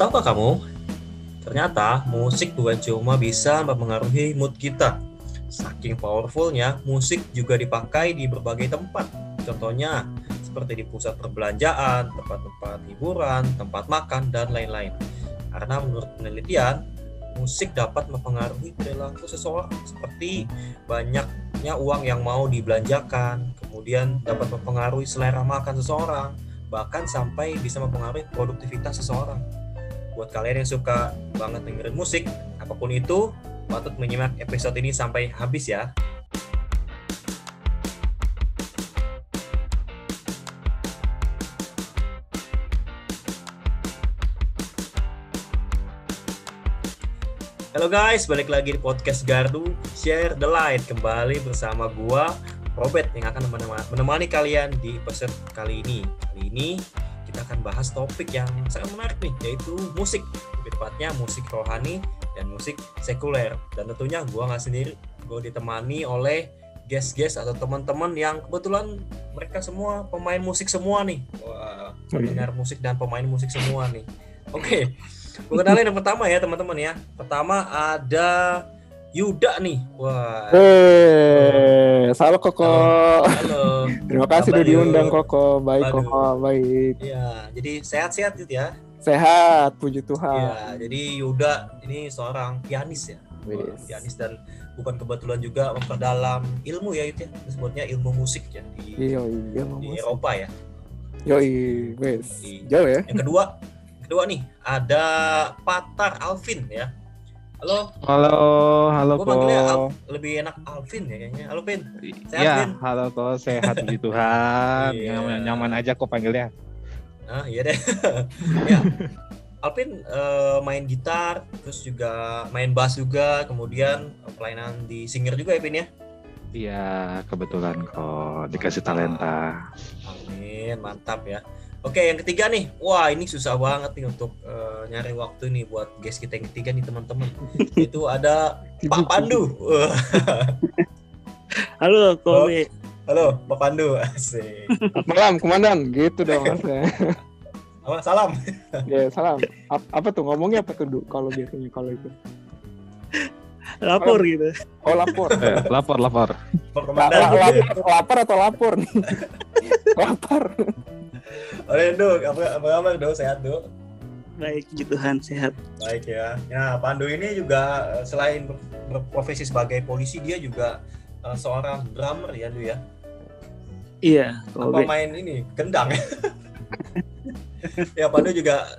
Tahukah kamu, ternyata musik bukan cuma bisa mempengaruhi mood kita. Saking powerfulnya, musik juga dipakai di berbagai tempat. Contohnya, seperti di pusat perbelanjaan, tempat-tempat hiburan, tempat makan, dan lain-lain. Karena menurut penelitian, musik dapat mempengaruhi perilaku seseorang, seperti banyaknya uang yang mau dibelanjakan, kemudian dapat mempengaruhi selera makan seseorang, bahkan sampai bisa mempengaruhi produktivitas seseorang. Buat kalian yang suka banget dengerin musik, apapun itu, patut menyimak episode ini sampai habis ya. Halo guys, balik lagi di podcast Gardu Share the Light. Kembali bersama gua, Robert, yang akan menemani kalian di episode kali ini. Kali ini kita akan bahas topik yang sangat menarik nih, yaitu musik. Lebih tepatnya musik rohani dan musik sekuler. Dan tentunya gue nggak sendiri, gue ditemani oleh guest-guest atau teman-teman yang kebetulan mereka semua pemain musik semua nih. Wah, pendengar musik dan pemain musik semua nih. Oke, gue kenalin yang pertama ya teman-teman ya. Pertama ada Yuda nih. Wah. Halo Koko. Halo. Terima kasih udah diundang Koko. Baik Koko, baik. Iya, jadi sehat-sehat gitu ya. Sehat, puji Tuhan. Iya, jadi Yuda ini seorang pianis ya. Pianis dan bukan kebetulan juga memperdalam ilmu ya itu ya. Disebutnya ilmu musik ya di Eropa ya. Yoi, wes. Jauh ya. Yang kedua nih ada Patar Alvin ya. Halo. Halo Gue manggilnya lebih enak Alvin ya kayaknya. Halo Vin. Sehat ya, Vin? halo kok, sehat puji Tuhan. Nyaman aja kok panggilnya. Ah, iya deh. Ya. Alvin main gitar, terus juga main bass juga, kemudian kelainan di singer juga ya Vin ya? Iya, kebetulan kok dikasih talenta. Amin, mantap ya. Oke, yang ketiga nih. Wah, ini susah banget nih untuk nyari waktu nih buat guest kita yang ketiga nih teman-teman. Itu ada Pak Pandu. Halo, Kobe. Halo, Pak Pandu. Asik. Malam, Komandan. Gitu dong Mas. Salam. Ya, salam. Apa tuh ngomongnya apa tuh kalau biasanya kalau itu? Lapor gitu. Oh, lapor. Lapor. Lapor atau lapor nih? Lapor. Oke, Duk, apa kabar, Duk? Sehat, Duk? Baik, puji Tuhan, sehat. Baik ya. Nah, Pandu ini juga selain berprofesi sebagai polisi, dia juga seorang drummer ya, Duk ya? Iya, Kobe. Apa main ini? Gendang. Ya, Pandu juga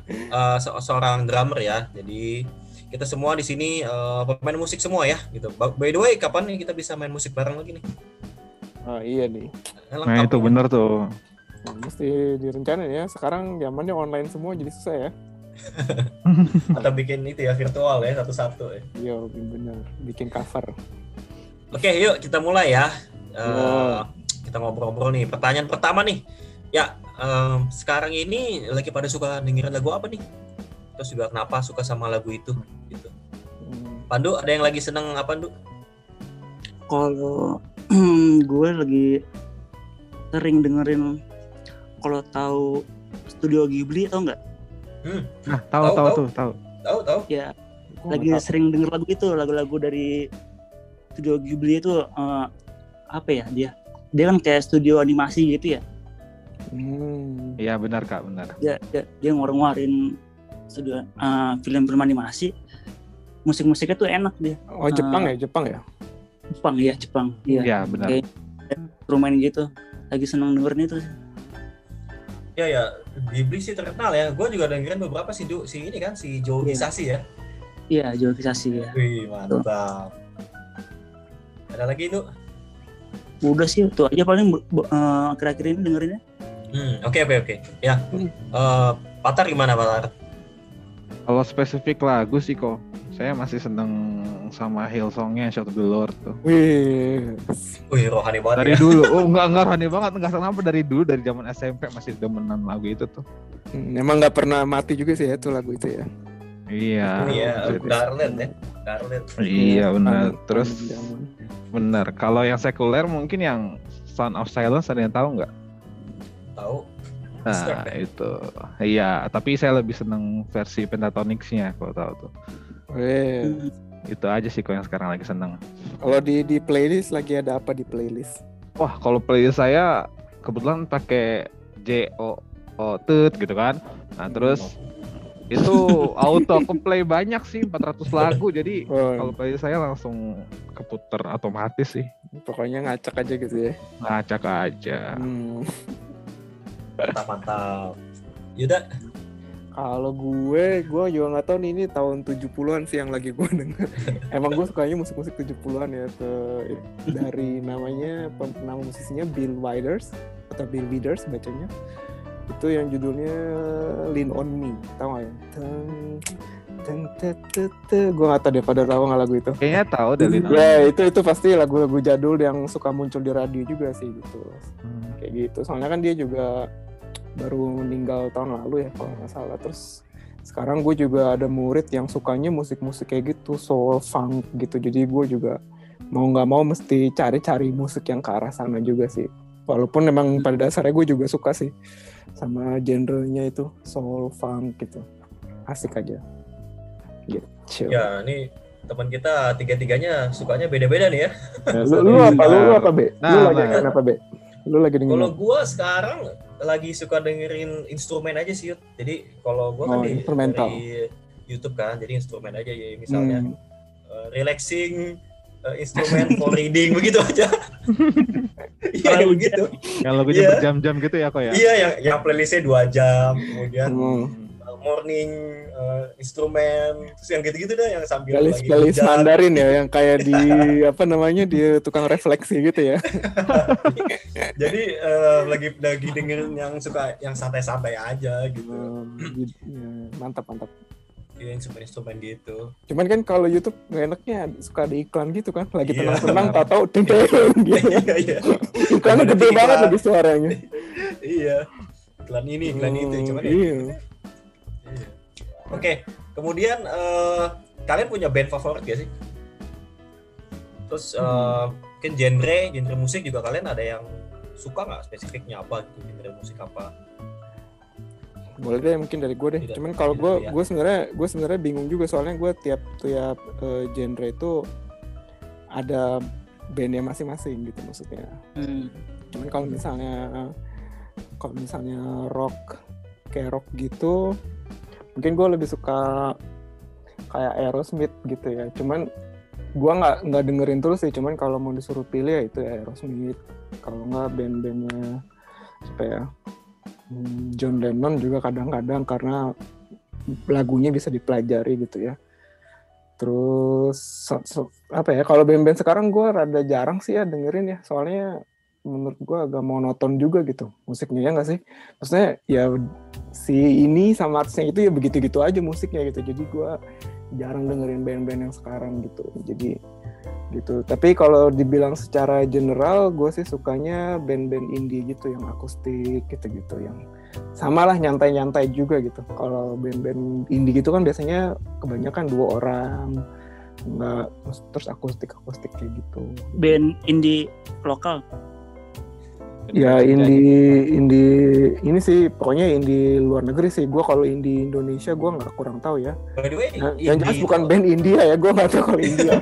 seorang drummer ya. Jadi kita semua di sini pemain musik semua ya, gitu. By the way, kapan nih kita bisa main musik bareng lagi nih? Oh iya nih. Nah itu bener tuh. Mesti direncanain ya. Sekarang zamannya online semua jadi susah ya. Atau bikin itu ya virtual ya satu-satu ya. Iya bener. Bikin cover. Oke, yuk kita mulai ya. Kita ngobrol-ngobrol nih. Pertanyaan pertama nih. Ya, sekarang ini lagi pada suka dengerin lagu apa nih? Terus juga kenapa suka sama lagu itu? Gitu. Pandu, ada yang lagi seneng apa, Pandu? Kalau gue lagi sering dengerin, kalau tahu Studio Ghibli tau nggak? Nah, tahu. Tahu. Ya, lagi sering denger lagu itu, lagu-lagu dari Studio Ghibli itu apa ya dia? Dia kan kayak studio animasi gitu ya. Iya benar Kak, benar. Dia ngeluarin studio film-film animasi. Musik-musiknya tuh enak dia. Oh, Jepang ya? Jepang. Iya. Iya, benar. Kayak rumahnya gitu. Lagi seneng dengerin itu. Ya, Ghibli sih terkenal ya. Gue juga dengerin beberapa sih, si ini kan, si Joe Hisaishi ya. Iya, Joe Hisaishi ya. Wih, mantap. Ada lagi, Du? Udah sih, itu aja paling akhir-akhir ini dengerinnya. Oke. Ya. Patar gimana, Patar? Kalau spesifik lagu sih kok, saya masih seneng sama Hillsong-nya Shout to the Lord tuh. Wih, rohani banget. Dari dulu, enggak rohani banget, enggak kenapa dari dulu, dari zaman SMP masih demenan lagu itu tuh. Emang nggak pernah mati juga sih ya tuh lagu itu ya. Iya. Garland ya. Iya benar. Terus benar. Kalau yang sekuler mungkin yang Sound of Silence, ada yang tahu nggak? Tahu. Nah, itu. Iya, tapi saya lebih seneng versi Pentatonix-nya kalau tahu tuh. Itu aja sih kok yang sekarang lagi seneng. Kalau di playlist lagi ada apa di playlist? Wah, kalau playlist saya kebetulan pakai JOO gitu kan. Nah, terus itu auto ke-play banyak sih, 400 lagu. Jadi kalau playlist saya langsung keputer otomatis sih. Pokoknya ngacak aja gitu ya. Ngacak aja. Mantap. Yuda? Kalau gue juga nggak tahu nih, ini tahun 70-an sih yang lagi gue denger. Emang gue sukanya musik-musik 70-an ya. Dari nama musisinya Bill Withers atau Bill Withers bacanya. Itu yang judulnya Lean On Me. Tahu nggak ya? Gue nggak tahu deh, pada tahu nggak lagu itu? Kayaknya tahu deh Lean On Me. Ya itu pasti lagu-lagu jadul yang suka muncul di radio juga sih gitu. Kayak gitu. Soalnya kan dia juga baru meninggal tahun lalu ya kalau nggak salah. Terus sekarang gue juga ada murid yang sukanya musik-musik kayak gitu, soul, funk gitu. Jadi gue juga mau nggak mau mesti cari-cari musik yang ke arah sana juga sih. Walaupun memang pada dasarnya gue juga suka sih sama genrenya itu, soul, funk gitu. Asik aja. Gitu. Ya, ini teman kita tiga-tiganya sukanya beda-beda nih ya. Lu apa, Be? Lu lagi kenapa, Be? Lu lagi dengerin? Kalau gue sekarang lagi suka dengerin instrumen aja sih, Yud. Jadi kalau gue kan dari YouTube kan, jadi instrumen aja ya, misalnya relaxing instrumen for reading begitu aja. Iya begitu. Yang lagunya berjam-jam gitu ya kok ya? Iya, yang playlistnya 2 jam, kemudian morning instrumen, terus yang gitu-gitu dah yang sambil playlist Mandarin ya, yang kayak di di tukang refleksi gitu ya. Jadi lagi dengerin yang suka yang santai-santai aja gitu. Mantap. Iya, instrumen gitu. Cuman kan kalau YouTube nggak enaknya suka ada iklan gitu kan, lagi tenang-tenang tahu gitu. Iya. Iklannya gede banget lagi suaranya. Iya. Iklan ini, iklan itu, cuman ya. Oke, kemudian kalian punya band favorit gak sih? Terus mungkin genre musik juga kalian ada yang suka nggak, spesifiknya apa gitu, genre musik apa? Boleh deh, mungkin dari gue deh. Cuman kalau gue sebenarnya bingung juga, soalnya gue tiap genre itu ada bandnya masing-masing gitu maksudnya. Cuman kalau misalnya rock gitu, mungkin gue lebih suka kayak Aerosmith gitu ya. Cuman gue nggak dengerin terus sih. Cuman kalau mau disuruh pilih ya itu Aerosmith. Kalau nggak band-bandnya John Lennon juga kadang-kadang, karena lagunya bisa dipelajari gitu ya. Terus kalau band-band sekarang gue rada jarang sih ya dengerin ya. Soalnya menurut gue agak monoton juga gitu musiknya, ya nggak sih? Maksudnya ya si ini sama artisnya itu ya begitu-gitu aja musiknya gitu. Jadi gue jarang dengerin band-band yang sekarang gitu. Jadi gitu. Tapi kalau dibilang secara general, gue sih sukanya band-band indie gitu, yang akustik gitu-gitu, yang samalah nyantai-nyantai juga gitu. Kalau band-band indie gitu kan biasanya kebanyakan 2 orang, nggak terus akustik kayak gitu. Band indie lokal. Ya indie ini sih pokoknya indie luar negeri sih. Gue kalau indie Indonesia gue nggak kurang tahu ya. By the way, yang jelas bukan band India ya, gue nggak tahu kalau India.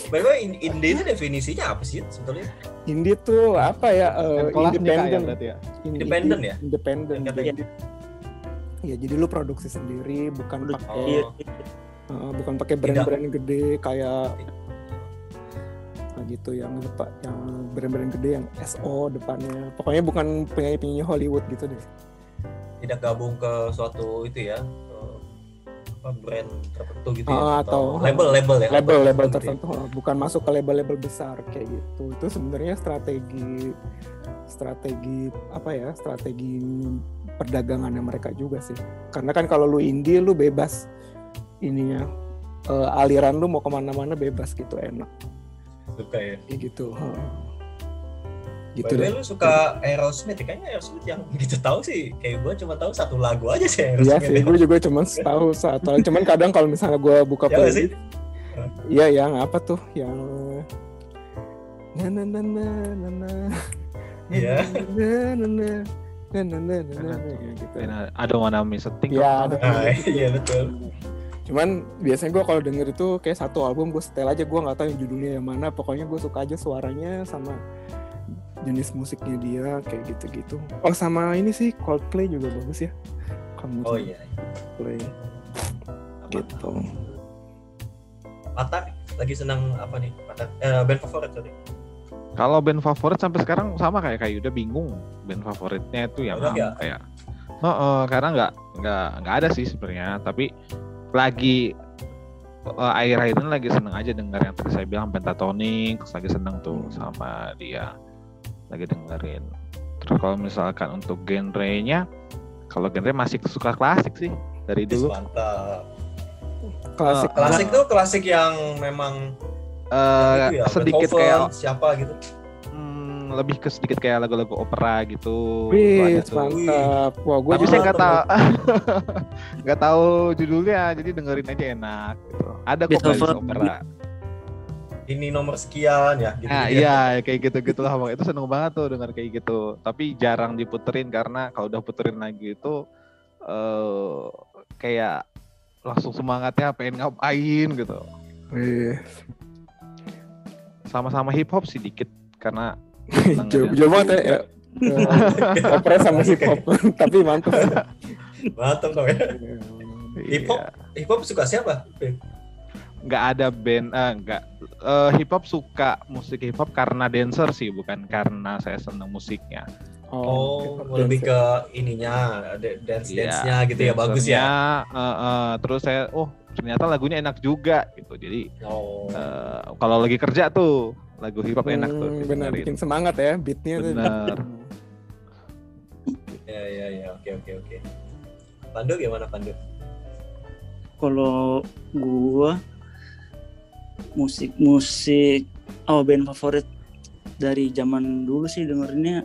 By the way, indie itu definisinya apa sih sebetulnya? Indie tuh apa ya? Independen ya? Independen ya? Independen. Ya jadi lu produksi sendiri, bukan pakai brand-brand gede kayak gitu, yang brand-brand gede yang SO depannya. Pokoknya bukan penyanyi Hollywood gitu deh. Tidak gabung ke suatu itu ya, brand tertentu gitu ya, atau label ya. Label tertentu, bukan masuk ke label-label besar kayak gitu. Itu sebenarnya strategi perdagangannya mereka juga sih. Karena kan kalau lu indie lu bebas ininya, aliran lu mau kemana-mana bebas gitu, enak. Suka ya? Gitu. Gitu deh. Lu suka Aerosmith ya? Kayaknya Aerosmith yang gitu tahu sih, kayak gue cuma tahu 1 lagu aja sih Aerosmith. Iya sih, gue juga cuma tahu 1. Cuman kadang kalau misalnya gue buka playlist, iya yang apa tuh, yang na. Iya. gitu. Ada Wanna Miss a Thing. Ya, iya betul. Cuman biasanya gue kalau denger itu kayak satu album gue setel aja, gue nggak tahu yang judulnya yang mana, pokoknya gue suka aja suaranya sama jenis musiknya dia kayak gitu-gitu. Oh sama ini sih Coldplay juga bagus ya. Oh iya. Coldplay gitu. Pata lagi senang apa nih? Pata band favorit tadi. Kalau band favorit sampai sekarang sama kayak Yuda, bingung band favoritnya itu yang kayak karena nggak ada sih sebenarnya, tapi lagi akhir-akhir ini lagi seneng aja denger yang tadi saya bilang Pentatonix, lagi seneng tuh sama dia, lagi dengerin. Terus kalau misalkan untuk genrenya, kalau genre masih suka klasik sih dari dulu. Mantap. Klasik tuh klasik yang memang sedikit Beethoven, kayak siapa gitu. Lebih ke sedikit kayak lagu-lagu opera gitu. Wih, mantap. Wah, gue tapi saya nggak tahu judulnya, jadi dengerin aja enak gitu. Ada kok playlist opera. Ini nomor sekian ya. Gitu iya kayak gitu lah, Bang. Itu seneng banget tuh denger kayak gitu. Tapi jarang diputerin karena kalau udah puterin lagi itu kayak langsung semangatnya pengen ngapain gitu. Sama-sama hip hop sih dikit karena jauh banget ya. Opera sama hip hop tapi mantap dong ya. Hip hop suka siapa? Nggak ada band, hip hop suka musik hip hop karena dancer sih, bukan karena saya seneng musiknya. Lebih ke ininya, dance-nya gitu ya, bagus ya. Terus saya, ternyata lagunya enak juga gitu. Jadi kalau lagi kerja tuh lagu hip hop enak tuh. Benar, bikin semangat ya beatnya. Benar. Ya, oke. Pandu gimana Pandu? Kalau gua musik band favorit dari zaman dulu sih dengerinnya,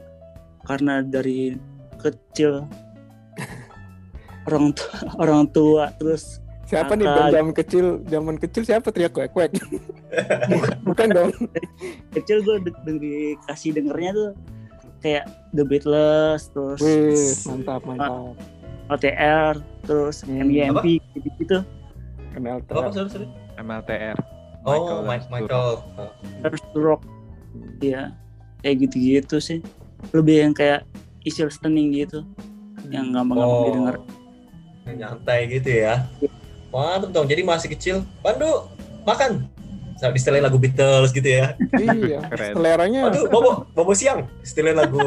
karena dari kecil orang tua terus siapa nih zaman kecil siapa teriak kuek bukan dong. Kecil gue dikasih dengernya tuh kayak The Beatles, terus mantap OTR, terus MYMP gitu. MLTR. Michael. Terus rock. Ya, kayak gitu-gitu sih. Lebih yang kayak easy listening gitu, yang gampang-gampang didengar. Nyantai gitu ya. Mantap dong. Jadi masih kecil, Pandu makan. Di setelin lagu Beatles gitu ya. Iya. Seleranya. Aduh, bobo siang. Setelin lagu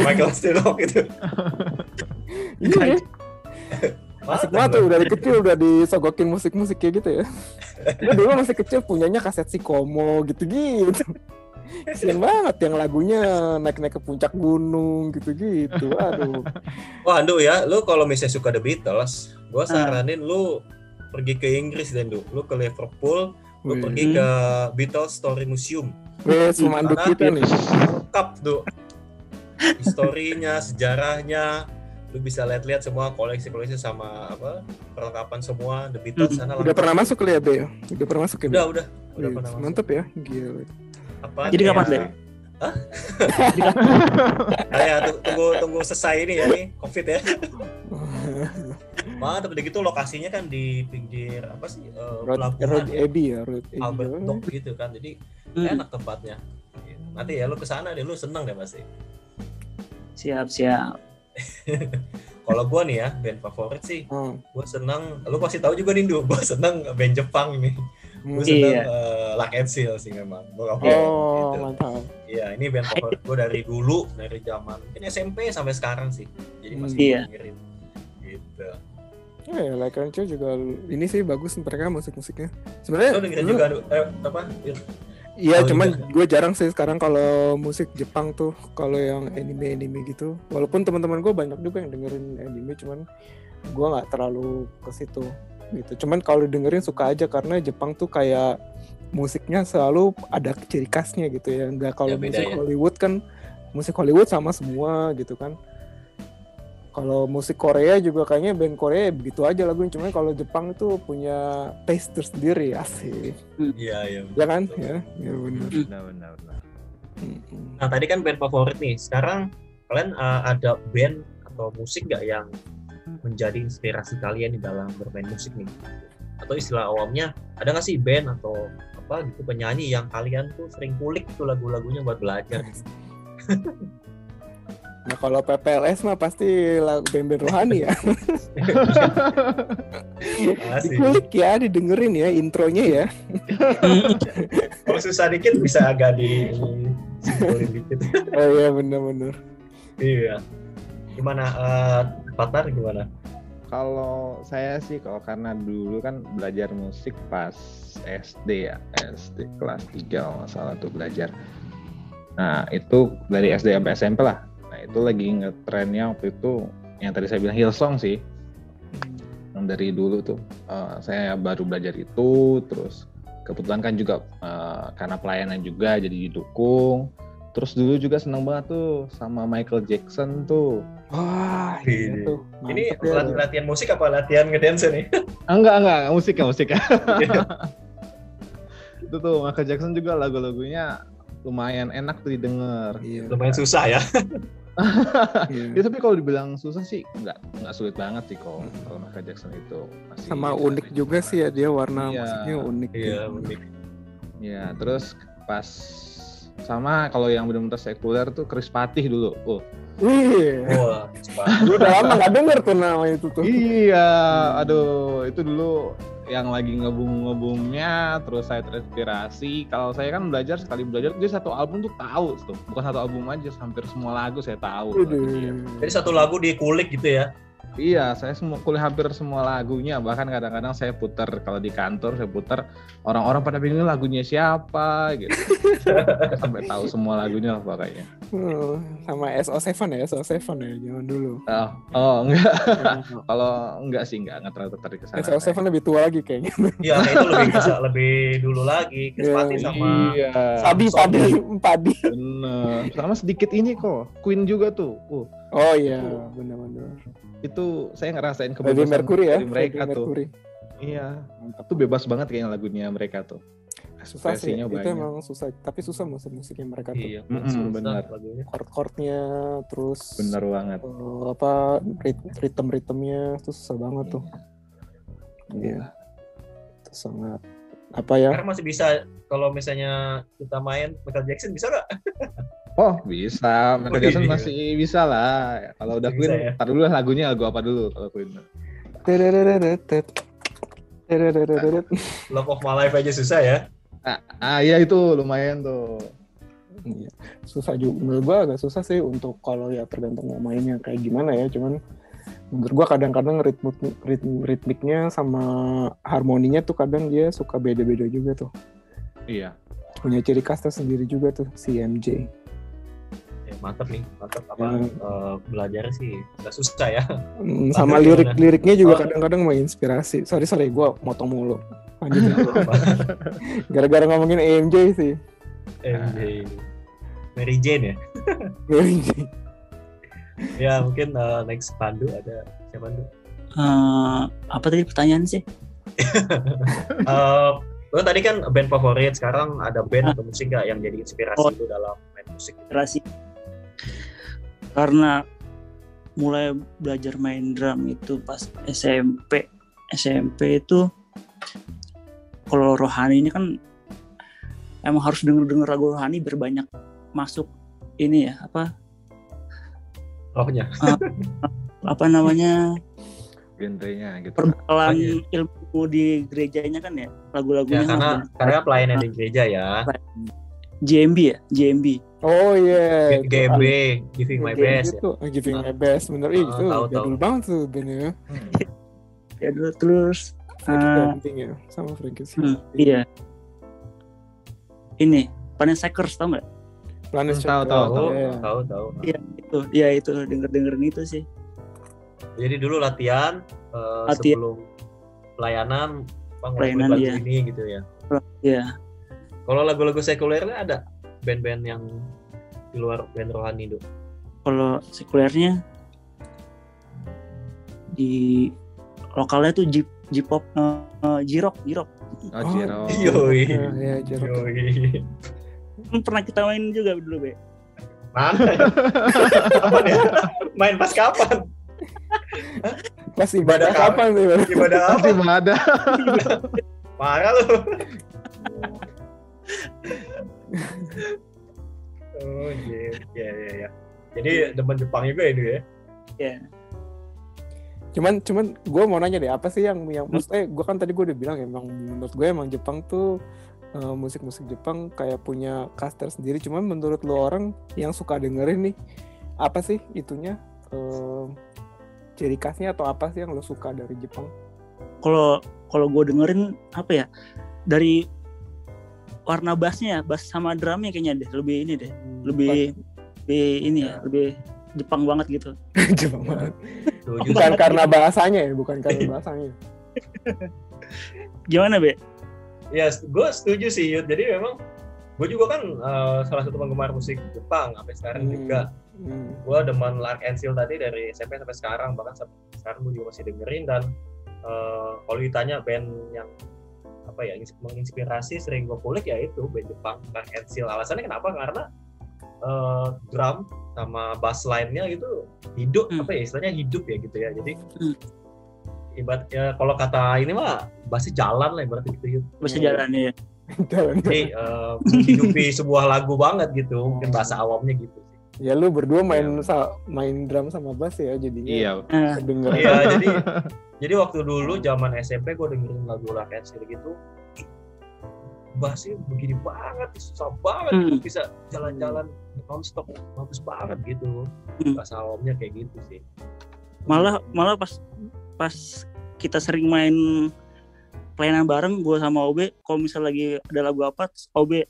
Michael Stirock gitu. Iya. Asik banget tuh, dari kecil udah disogokin musik-musik kayak gitu ya. Gue dulu masih kecil punyanya kaset si Komo gitu-gitu. Kasian banget yang lagunya naik-naik ke puncak gunung gitu-gitu. Aduh. Wah, Andu ya, lu kalau misalnya suka The Beatles, gua saranin lu pergi ke Inggris dan lu ke Liverpool, lu pergi ke Beatles Story Museum. Pemandu kita nih. Lengkap tuh. Historinya, sejarahnya, lu bisa lihat-lihat semua koleksi-koleksi sama perlengkapan semua The Beatles sana. Udah pernah masuk ke lihat deh? Udah pernah masuk ya? Udah pernah masuk. Mantep ya, gila. Jadi kapan deh? Hah? Tunggu selesai ini ya nih Covid ya. Mantap, udah gitu lokasinya kan di pinggir pelabuhan Abbey ya, Albert Dock gitu kan, jadi enak tempatnya. Nanti ya lu kesana deh, lu seneng deh pasti. Siap. Kalau gue nih ya, band favorit sih, gue seneng, lu pasti tahu juga nih, gue seneng band Jepang nih. Gue seneng Lock and Seal sih memang. Gitu. Mantap. Iya, ini band favorit gue dari dulu, dari zaman mungkin SMP sampai sekarang sih. Jadi masih dengerin. Gitu. Ya, Like and Chill juga ini sih bagus mereka musik-musiknya. Sebenarnya lu dengerin juga apa? Iya, cuman gue jarang sih sekarang kalau musik Jepang tuh, kalau yang anime gitu. Walaupun teman-teman gue banyak juga yang dengerin anime, cuman gue nggak terlalu ke situ gitu. Cuman kalau dengerin suka aja karena Jepang tuh kayak musiknya selalu ada ciri khasnya gitu ya. Nggak kalau musik Hollywood kan, musik Hollywood sama semua gitu kan. Kalau musik Korea juga kayaknya band Korea begitu aja lagunya, cuman kalau Jepang itu punya taste tersendiri, asik. Iya. Ya kan? Ya benar. Benar. Nah, tadi kan band favorit nih. Sekarang kalian ada band atau musik nggak yang menjadi inspirasi kalian di dalam bermain musik nih? Atau istilah awamnya, ada nggak sih band atau apa gitu penyanyi yang kalian tuh sering kulik tuh lagu-lagunya buat belajar? Nah kalau PPLS mah pasti lagu band-band rohani ya. Dikulik ya, didengerin ya intronya ya. Kalau susah dikit bisa agak simpulin dikit. Oh iya benar-benar. Iya. Gimana partner gimana? Kalau saya sih karena dulu kan belajar musik pas SD ya, SD kelas 3 kalau nggak salah tuh belajar. Nah itu dari SD sampai SMP lah. Nah itu lagi ngetrennya waktu itu yang tadi saya bilang Hillsong sih. Yang dari dulu tuh saya baru belajar itu, terus kebetulan kan juga karena pelayanan juga jadi didukung. Terus dulu juga seneng banget tuh sama Michael Jackson tuh. Wah, iya tuh. Ini latihan musik apa latihan ngedance nih? Enggak, musik ya. Itu tuh Michael Jackson juga lagu-lagunya lumayan enak tuh didengar. Iya. Lumayan susah ya. Ya tapi kalau dibilang susah sih enggak sulit banget sih kalau Michael Jackson itu. Masih sama unik juga sih ya, dia warna musiknya unik. Iya, unik. Iya, terus pas sama kalau yang benar-benar sekuler tuh Chris Patih dulu. Wih. Wah, lu udah lama nggak denger tuh nama itu tuh. Iya, aduh itu dulu yang lagi ngebum-ngebumnya, terus saya terinspirasi. Kalau saya kan belajar sekali belajar dia satu album tuh tahu tuh, bukan satu album aja, hampir semua lagu saya tahu. Jadi satu lagu dikulik gitu ya? Iya, saya hampir semua lagunya. Bahkan kadang-kadang saya putar kalau di kantor, saya putar orang-orang pada bingung lagunya siapa gitu. Sampai tahu semua lagunya lah pokoknya. Sama SO7 ya zaman dulu. Oh enggak. Kalau enggak sih enggak terlalu tertarik ke sana. SO7 lebih tua lagi kayaknya. Iya, itu lebih dulu lagi. Kesepati sama Padi. Bener. Sama sedikit ini kok. Queen juga tuh. Oh iya, benar-benar. Itu saya ngerasain kebebasan dari mereka tuh. Iya, itu bebas banget kayaknya lagunya mereka tuh. Susah sih, itu emang susah. Tapi susah musiknya mereka tuh. Iya, benar. Chord-chordnya, terus. Benar banget. Ritme-ritmenya itu susah banget tuh. Iya. Itu sangat apa ya? Karena masih bisa kalau misalnya kita main Michael Jackson bisa nggak? Oh bisa, Michael Jackson masih bisa lah. Kalau udah Queen, ya? Tar dulu lah lagunya lagu apa dulu kalau Queen. Love of My Life aja susah ya? Iya itu lumayan tuh. Iya. Susah juga, menurut gua agak susah sih untuk kalau ya tergantung mau mainnya kayak gimana ya. Cuman menurut gua kadang-kadang ritmiknya sama harmoninya tuh kadang dia suka beda-beda juga tuh. Iya. Punya ciri khas tersendiri juga tuh si MJ. Mantap belajar sih nggak susah ya. Sama liriknya juga kadang-kadang menginspirasi. Sorry gue motong mulu. Gara-gara ngomongin MJ sih. MJ, Mary Jane ya. Mary Jane. Ya mungkin next Pandu ada siapa Pandu? Apa tadi pertanyaan sih? Lo tadi kan band favorit, sekarang ada band atau musik nggak yang jadi inspirasi itu dalam main musik? Inspirasi. Karena mulai belajar main drum itu pas SMP itu kalau rohani ini kan emang harus denger lagu rohani berbanyak masuk ini ya rohnya apa namanya genrenya gitu. Perbekalan ilmu di gerejanya kan ya lagu-lagunya ya, karena pelayanan di gereja ya. GMB. Oh iya. GB, Giving My Best. Itu, ya. Giving My Best, bener itu. Jadul banget tuh bandnya. Ya terus. Penting ya, sama Frankie. Iya. Ini Planet Shakers tau nggak? Planet Shakers. Tahu. Iya itu dengerin itu sih. Jadi dulu latihan sebelum pelayanan lagu ini gitu ya. Iya. Kalau lagu-lagu sekulernya ada band-band yang di luar band rohani itu? Kalau sekulernya di lokalnya tuh J-pop, J-rock. J-rock. Iya, J-rock. Pernah kita main juga dulu, Be. Mana ya? Main pas kapan? Pas ibadah kapan nih? Ibadah apa? Pasti ada. Parah lu. Oh iya. Ya. Jadi demen Jepang juga itu ya? Iya. Cuman gue mau nanya deh, apa sih yang maksudnya gue kan tadi gue udah bilang emang menurut gue emang Jepang tuh musik-musik Jepang kayak punya khas tersendiri. Cuman menurut lo orang yang suka dengerin nih, apa sih itunya ciri khasnya atau apa sih yang lo suka dari Jepang? Kalau gue dengerin apa ya, dari warna bassnya, bass sama drumnya kayaknya deh lebih ini deh, lebih ini ya, lebih Jepang banget gitu. Jepang banget. Bukan karena bahasanya ya, bukan karena bahasanya. Gimana, Be? Ya, gue setuju sih, Yud. Jadi memang gue juga kan salah satu penggemar musik Jepang sampai sekarang juga. Gue demen L'Arc en Ciel tadi dari SMP sampai sekarang, bahkan sampai sekarang gue juga masih dengerin. Dan kalau ditanya band yang apa ya menginspirasi sering gue kulik, ya itu band Jepang L'Arc en Ciel. Alasannya kenapa? Karena drum sama bass line-nya gitu hidup, apa ya istilahnya hidup ya gitu ya. Jadi ibarat ya, kalau kata ini mah bassnya jalan lah ibaratnya gitu. Bassnya jalan ya. Jadi menghidupi sebuah lagu banget gitu, mungkin bahasa awamnya gitu sih. Ya lu berdua main drum sama bass ya jadinya. Iya. Kedengeran. Iya, jadi waktu dulu zaman SMP gue dengerin lagu L'Arc en Ciel gitu, bassnya begini banget, susah banget bisa jalan-jalan non-stop, bagus banget gitu. Bahasa awamnya kayak gitu sih. Malah pas kita sering main pelayanan bareng, gue sama OB, kalau misal lagi ada lagu apa, OB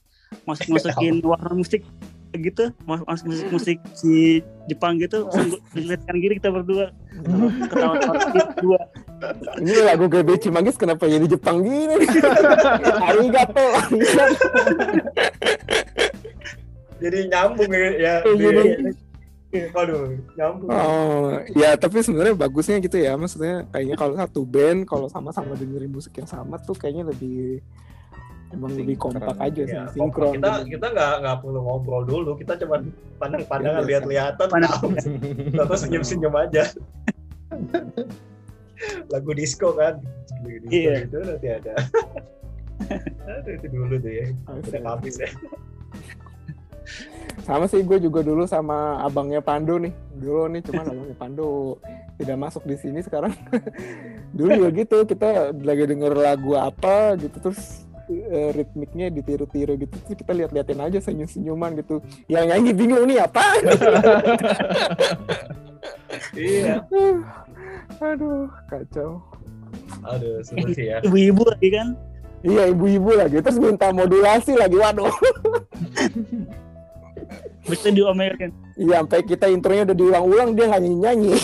masukin warna musik gitu, masuk musik si Jepang gitu, lihatkan kiri kita berdua ketawa-tawa berdua. Ini lagu GB Cimagis kenapa jadi Jepang gini? Arigato. Jadi nyambung ya. Aduh, nyambung. Oh, ya tapi sebenarnya bagusnya gitu ya. Maksudnya kayaknya kalau satu band kalau sama-sama dengerin musik yang sama tuh kayaknya lebih lebih kompak aja sih, ya, sinkron. Kita nggak perlu ngobrol dulu, kita cuma pandang-pandangan, lihat-lihatan, atau senyum-senyum aja. Lagu disco kan, Iya. itu nanti ada. Itu dulu tuh ya, udah habis ya. Sama sih, gue juga dulu sama abangnya Pandu nih. Dulu nih, cuman abangnya Pandu tidak masuk di sini sekarang. Dulu juga gitu, kita lagi denger lagu apa gitu, terus ritmiknya ditiru-tiru gitu, terus kita lihat-liatin aja senyum-senyuman gitu. Yang nyanyi bingung nih apa? Iya. Aduh, kacau. Aduh, seru sih ya. Ibu-ibu lagi kan? Iya, ibu-ibu lagi, terus minta modulasi lagi, waduh. Bisa diomelin. Iya, sampai kita intronya udah diulang-ulang, dia nggak nyanyi.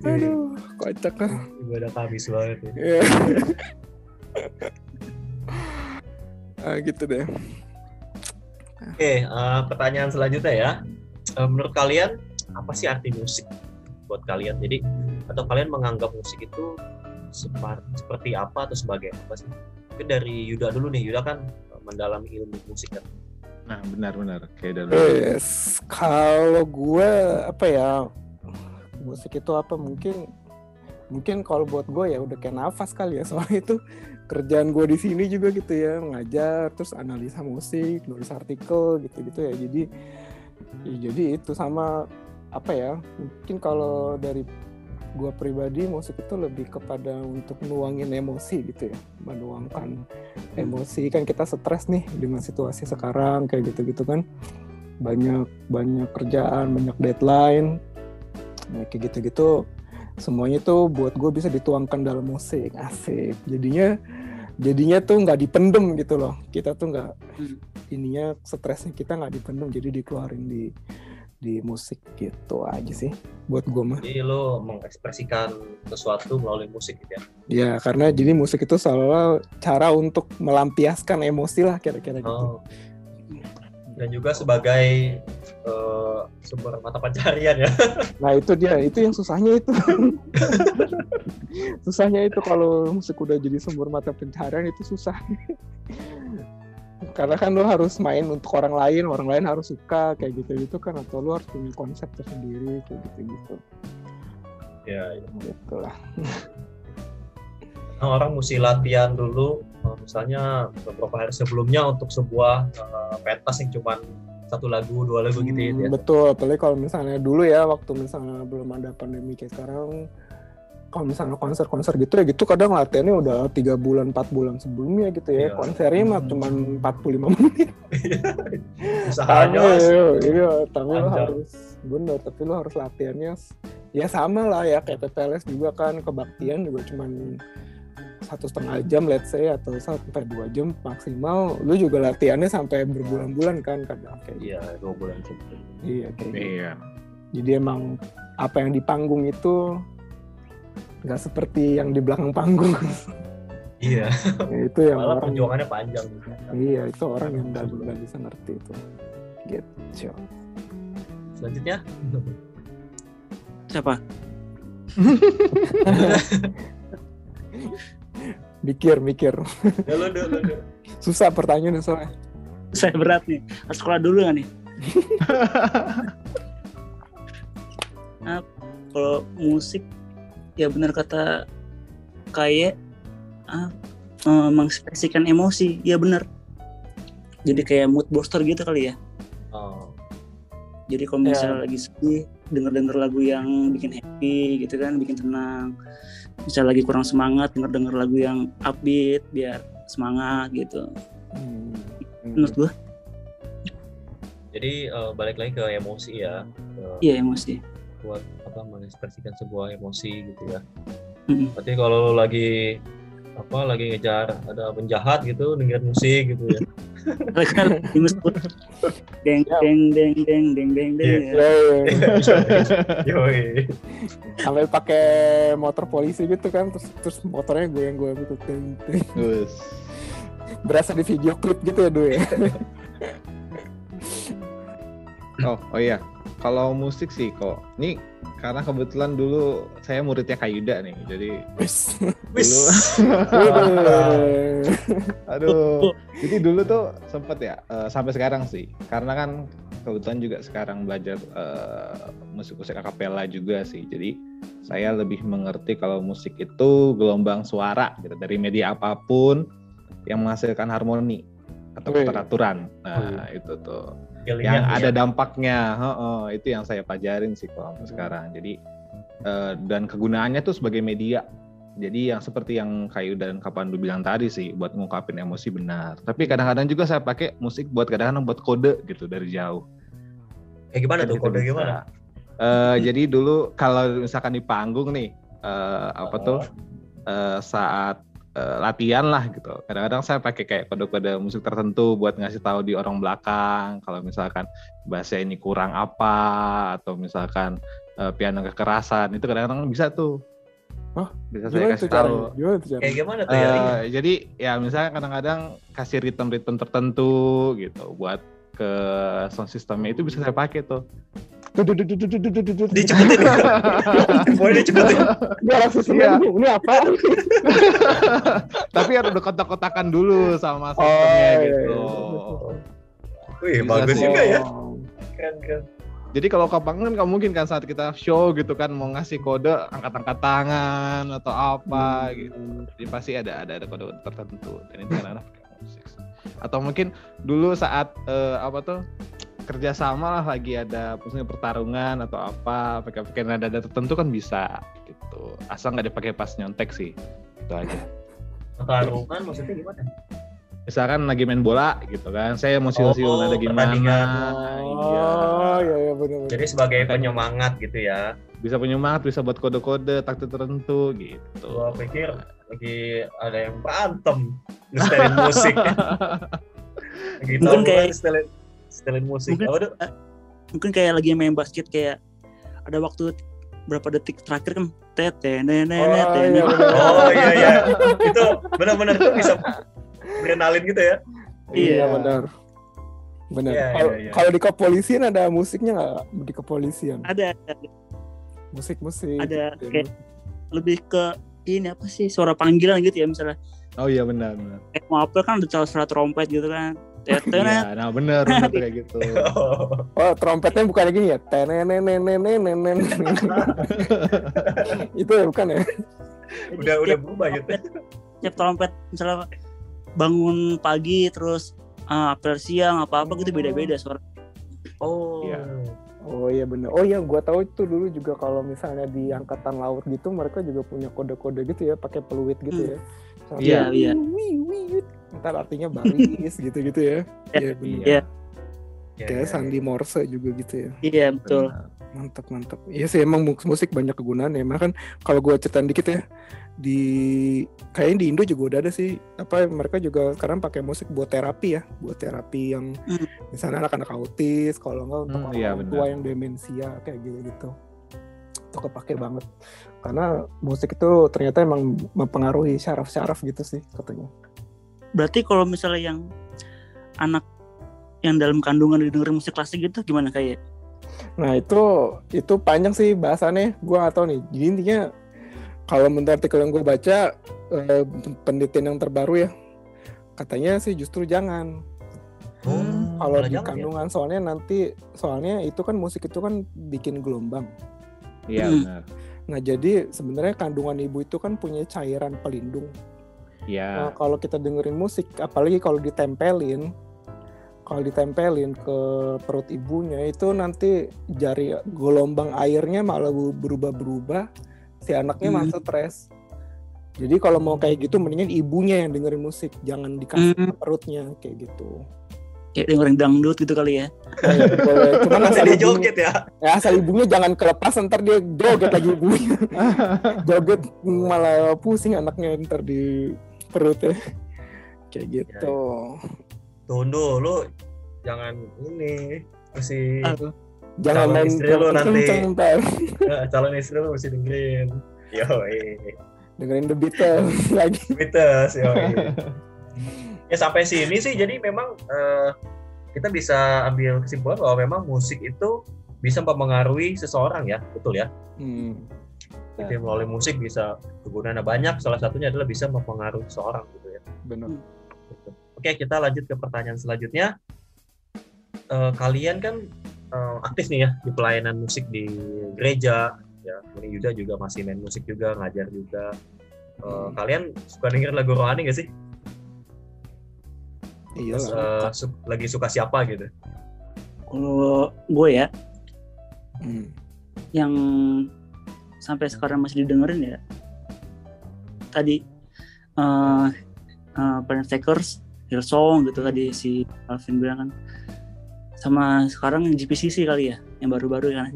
Aduh, kocak lah. Ibadah habis banget ya. Yeah. Gitu deh. Oke, pertanyaan selanjutnya ya. Menurut kalian apa sih arti musik buat kalian? Jadi atau kalian menganggap musik itu seperti apa atau sebagai apa sih? Mungkin dari Yuda dulu nih. Yuda kan mendalami ilmu musik kan. Nah, benar. Kayak dari Yes. Kalau gue apa ya? Musik itu apa? Mungkin kalau buat gue ya udah kayak nafas kali ya, soalnya itu kerjaan gue di sini juga gitu ya, ngajar terus analisa musik, nulis artikel gitu-gitu ya. Jadi itu sama apa ya? Mungkin kalau dari gue pribadi musik itu lebih kepada untuk nuangin emosi gitu ya, menuangkan emosi. Kan kita stres nih dengan situasi sekarang kayak gitu-gitu kan, banyak kerjaan, banyak deadline, kayak gitu-gitu. Semuanya tuh buat gue bisa dituangkan dalam musik, asik. Jadinya tuh nggak dipendem gitu loh. Kita tuh nggak ininya, stresnya kita nggak dipendem, jadi dikeluarin di musik gitu aja sih buat gue mah. Jadi lo mengekspresikan sesuatu melalui musik gitu ya? Ya, karena jadi musik itu selalu cara untuk melampiaskan emosi lah kira-kira gitu. Dan juga sebagai sumber mata pencarian ya. Nah itu yang susahnya itu. Susahnya itu kalau musik udah jadi sumber mata pencarian itu susah. Karena kan lu harus main untuk orang lain harus suka kayak gitu kan, atau lu harus punya konsep tersendiri kayak gitu. Ya. Gitulah. Nah, orang mesti latihan dulu, misalnya beberapa hari sebelumnya untuk sebuah pentas yang cuma 1 lagu, 2 lagu gitu ya. Betul, apalagi kalau misalnya dulu ya, waktu misalnya belum ada pandemi kayak sekarang, kalau misalnya konser-konser gitu ya gitu, kadang latihannya udah 3 bulan, 4 bulan sebelumnya gitu ya. Iya. Konsernya mah cuma 45 menit. Usahanya tapi lo harus latihannya ya sama lah ya, kayak PPLS juga kan, kebaktian juga cuma 1,5 jam let's say, atau sampai 2 jam maksimal. Lu juga latihannya sampai berbulan-bulan kan kadang kayak. Iya, 2 bulan. Iya kayak gitu. Jadi emang apa yang di panggung itu nggak seperti yang di belakang panggung. Iya. Itu yang malah orang perjuangannya panjang. Iya, itu orang yang nggak bisa ngerti itu. Gitu. Selanjutnya siapa? Mikir. Dulu. Susah pertanyaannya soalnya. Saya berat nih. Harus sekolah dulu nggak nih? Nah, kalau musik ya benar kata kayak mengekspresikan emosi, ya benar. Jadi kayak mood booster gitu kali ya. Jadi kalau misalnya lagi sedih, denger lagu yang bikin happy gitu kan, bikin tenang. Misalnya lagi kurang semangat, denger lagu yang upbeat biar semangat gitu. Menurut gue. Jadi balik lagi ke emosi ya. Iya, emosi. Buat mengekspresikan sebuah emosi gitu ya. Berarti kalau lagi ngejar ada penjahat gitu, dengerin musik gitu ya. Deng. Sampai pakai motor polisi gitu kan, terus motornya goyang gitu. Berasa di video klip gitu ya dulu ya. Oh iya, kalau musik sih kok. Ini karena kebetulan dulu saya muridnya Kak Yuda nih, jadi dulu. Aduh, jadi dulu tuh sempet ya, sampai sekarang sih. Karena kan kebetulan juga sekarang belajar musik-musik akapela juga sih. Jadi saya lebih mengerti kalau musik itu gelombang suara gitu, dari media apapun yang menghasilkan harmoni atau keteraturan. Nah, itu tuh yang ada dampaknya. Itu yang saya pelajarin sih kalau sekarang. Jadi dan kegunaannya tuh sebagai media. Jadi yang seperti yang Kayu dan Kak Pandu bilang tadi sih, buat ngungkapin emosi benar. Tapi kadang-kadang juga saya pakai musik buat kadang-kadang buat kode gitu dari jauh. Gimana tuh kode gimana? Jadi dulu kalau misalkan di panggung nih, saat latihan lah gitu. Kadang-kadang saya pakai kayak kode-kode musik tertentu buat ngasih tahu di orang belakang kalau misalkan bahasa ini kurang apa, atau misalkan piano kekerasan, itu kadang-kadang bisa tuh. Bisa saya kasih tahu. Kayak gimana tuh ya? Jadi ya misalnya kadang-kadang kasih ritme tertentu gitu buat ke sound systemnya, itu bisa saya pakai tuh. Dicepetin. Boleh dicepetin. Dia langsung ini apa? Tapi harus kotak-kotakan dulu sama sistemnya gitu. Wih, bagus juga ya. Keren. Jadi kalau kapan kan nggak mungkin kan saat kita show gitu kan mau ngasih kode angkat-angkat tangan atau apa gitu. Jadi pasti ada kode tertentu, dan itu kan pakai musik. Atau mungkin dulu saat kerja sama lah, lagi ada misalnya pertarungan atau apa, pakai nada tertentu kan bisa gitu. Asal nggak dipakai pas nyontek sih, itu aja. Pertarungan maksudnya gimana? Misalkan lagi main bola gitu kan, saya mau sil-sil nada gimana. Iya benar. Jadi sebagai penyemangat gitu ya. Bisa penyemangat, bisa buat kode-kode taktik tertentu gitu. Gua pikir lagi ada yang berantem nge-setelin musik. Gitu. Mungkin kayak setelin musik. Mungkin kayak lagi main basket, kayak ada waktu berapa detik terakhir kan Oh iya. Itu benar-benar tuh bisa adrenalin gitu ya. Iya benar. Iya. Kalau di kepolisian ada musiknya nggak di kepolisian? Ada. Musik. Ada kayak lebih ke ini apa sih, suara panggilan gitu ya misalnya. Oh iya benar. Mau apa kan ada suara trompet gitu kan. Iya, nah bener kayak gitu. Oh, trompetnya bukan gini ya? Tenenenenenenenen. Itu ya bukan ya? Udah berubah gitu. Tiap trompet misalnya bangun pagi terus apel siang apa gitu beda-beda suara. Oh. Iya. Oh iya benar. Oh iya, gua tahu itu dulu juga kalau misalnya di angkatan laut gitu mereka juga punya kode-kode gitu ya, pakai peluit gitu ya. Iya. Ntar artinya baris gitu-gitu ya. Iya benar. Iya. Kayak sandi Morse juga gitu ya. Iya betul. Mantap. Iya sih emang musik banyak kegunaan ya. Emang kan kalau gue ceritain dikit ya, kayaknya di Indo juga udah ada sih. Mereka juga sekarang pakai musik buat terapi yang misalnya anak-anak autis, kalau enggak untuk orang tua yang demensia kayak gitu. Itu kepake banget. Karena musik itu ternyata emang mempengaruhi syaraf-syaraf gitu sih katanya. Berarti kalau misalnya yang anak yang dalam kandungan didengerin musik klasik gitu gimana kayak? Nah itu panjang sih bahasannya, gue nggak tahu nih. Jadi intinya kalau menurut artikel yang gue baca, penelitian yang terbaru ya, katanya sih justru jangan. Kalau di kandungan ya? soalnya itu kan musik itu kan bikin gelombang. Iya benar. Nah jadi sebenarnya kandungan ibu itu kan punya cairan pelindung. Iya. Nah kalau kita dengerin musik, apalagi kalau ditempelin ke perut ibunya, itu nanti gelombang airnya malah berubah-berubah, si anaknya malah stres. Jadi kalau mau kayak gitu mendingan ibunya yang dengerin musik, jangan dikasih ke perutnya kayak gitu. Kayak dengerin dangdut gitu kali ya. Cuman asal dia joget ya. Asal ibunya jangan kelepas, ntar dia joget lagi ibunya. Joget malah pusing anaknya ntar di perutnya. Kayak gitu. Tondo, lu jangan ini mesti jangan main istri lu nanti. Calon istri lu mesti dengerin. Dengerin The Beatles lagi. Ya sampai sini sih, jadi memang kita bisa ambil kesimpulan bahwa memang musik itu bisa mempengaruhi seseorang ya, betul ya? Jadi melalui musik bisa kegunaannya banyak, salah satunya adalah bisa mempengaruhi seseorang gitu ya. Benar. Oke, kita lanjut ke pertanyaan selanjutnya. Kalian kan aktif nih ya di pelayanan musik di gereja, ya. Ini Yuda juga masih main musik juga, ngajar juga. Kalian suka denger lagu rohani nggak sih? Iya. Lagi suka siapa gitu? Kalau gue ya, yang sampai sekarang masih didengerin ya, tadi Planet Takers, Hillsong gitu tadi si Alvin bilang kan, sama sekarang GPCC kali ya, yang baru-baru kan.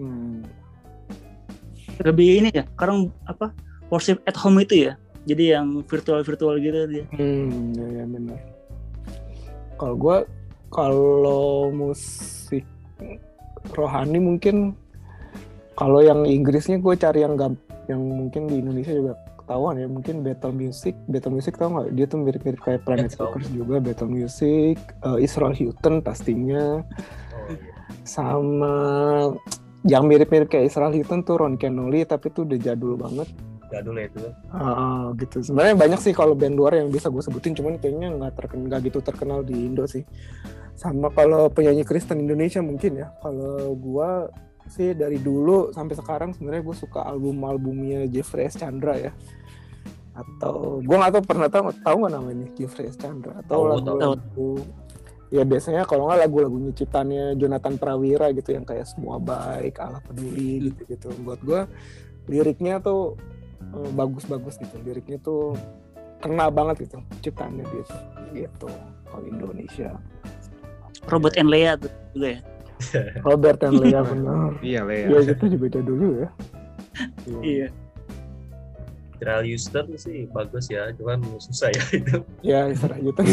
Lebih ini ya, sekarang worship at home itu ya, jadi yang virtual gitu dia. Ya benar. Kalau musik rohani mungkin, kalau yang Inggrisnya gue cari yang mungkin di Indonesia juga ketahuan ya, mungkin Battle Music tau nggak? Dia tuh mirip-mirip kayak Planet Takers juga, Battle Music, Israel Houghton pastinya, sama yang mirip-mirip kayak Israel Houghton tuh Ron Kenoly, tapi tuh udah jadul banget. Jadul ya itu. Gitu. Sebenarnya banyak sih kalau band luar yang bisa gue sebutin, cuman kayaknya nggak gitu terkenal di Indo sih. Sama kalau penyanyi Kristen Indonesia mungkin ya. Kalau gue sih dari dulu sampai sekarang sebenarnya gue suka album-albumnya Jeffrey S. Chandra ya. Atau gue nggak tahu, pernah tahu nggak namanya Jeffrey S. Chandra? Atau lagu-lagu ya biasanya kalau nggak lagu-lagunya ciptaannya Jonathan Prawira gitu, yang kayak Semua Baik, Allah Peduli gitu. Buat gue liriknya tuh bagus-bagus gitu, liriknya tuh kena banget gitu ciptaannya gitu. Kalau Indonesia Robert and Lea tuh juga ya. Robert and Lea benar. Iya Lea. Ya itu juga dulu ya. Iya. Israel Houghton sih bagus ya, cuman susah ya itu. Ya Israel Houghton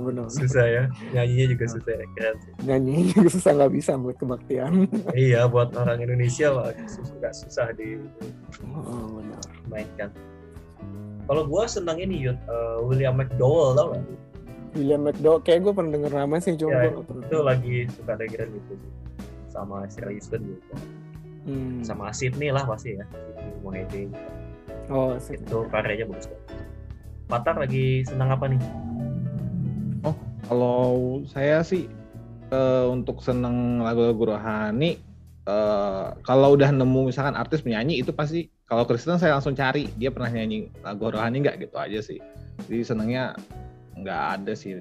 benar. Susah ya, nyanyinya juga susah ya, keren sih. Nyanyinya juga susah, nggak bisa buat kebaktian. Iya, buat orang Indonesia nggak susah mainkan. Kalau gue senang ini William McDowell, tau nggak? William McDowell, kayak gue pernah denger nama sih, cuma ya, itu lagi suka dengerin gitu sih, sama Israel Houghton gitu. Sama Sydney lah pasti ya, Sydney Mohede. Itu karyanya bagus banget. Patar lagi senang apa nih? Kalau saya sih untuk seneng lagu-lagu rohani, kalau udah nemu misalkan artis penyanyi itu pasti, kalau Kristen saya langsung cari dia pernah nyanyi lagu rohani nggak, gitu aja sih. Jadi senengnya nggak ada sih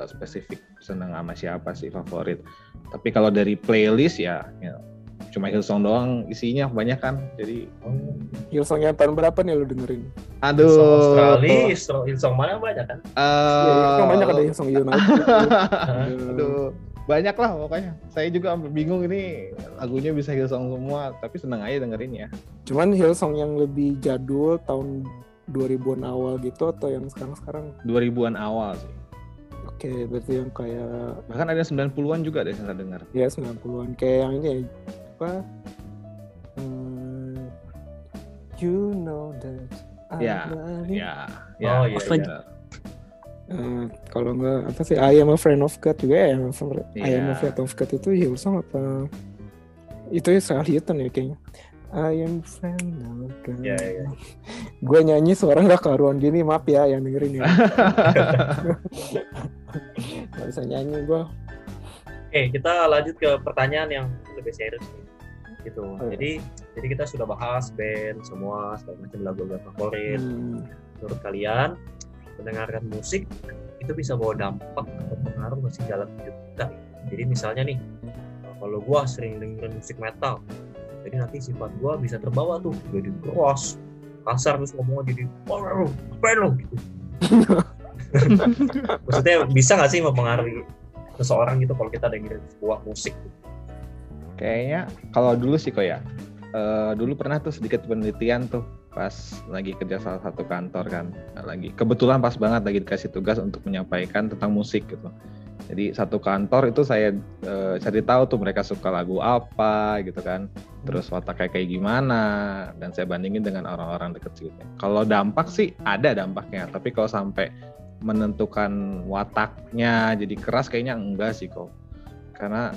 spesifik seneng sama siapa sih favorit. Tapi kalau dari playlist ya cuma Hillsong doang isinya banyak kan. Jadi Hillsong yang tahun berapa nih lu dengerin? aduh, Australia, Hillsong mana banyak kan? Hillsong banyak, ada Hillsong United. Aduh, banyak lah pokoknya. Saya juga sampai bingung ini lagunya bisa Hillsong semua, tapi seneng aja dengerin ya. Cuman Hillsong yang lebih jadul tahun 2000-an awal gitu atau yang sekarang-sekarang? 2000-an awal sih. Oke, berarti yang kayak Bahkan ada 90-an juga deh saya dengar. ya 90-an kayak yang ini apa? You know that Ya, I'm ya. Oh, iya, Apa ya. kalau enggak apa sih I am a friend of God juga ya, I am a Iya. friend of God itu Hillsong apa? Itu ya Sarah Hilton ya kayaknya. I am a friend of God. Iya, iya. Gue nyanyi suara nggak karuan gini, maaf ya yang dengerin ya. Nggak bisa nyanyi gue. Oke, kita lanjut ke pertanyaan yang lebih serius nih. Gitu. Oh, iya. Jadi kita sudah bahas band semua, segala macam lagu-lagu favorit. Menurut kalian, mendengarkan musik itu bisa bawa dampak atau pengaruh nggak sih dalam hidup kita? Jadi misalnya nih, kalau gue sering dengerin musik metal, jadi nanti sifat gue bisa terbawa tuh jadi keras, kasar, terus ngomongnya jadi oh keren lo gitu. Maksudnya bisa nggak sih mempengaruhi seseorang gitu kalau kita dengerin sebuah musik? Kayaknya kalau dulu sih kok ya. Dulu pernah tuh sedikit penelitian tuh pas lagi kerja salah satu kantor kan. Lagi kebetulan pas banget lagi dikasih tugas untuk menyampaikan tentang musik gitu. Jadi satu kantor itu saya cari tahu tuh mereka suka lagu apa gitu kan. Terus wataknya kayak gimana, dan saya bandingin dengan orang-orang deket juga. Kalau dampak sih ada dampaknya, tapi kalau sampai menentukan wataknya jadi keras kayaknya enggak sih kok. Karena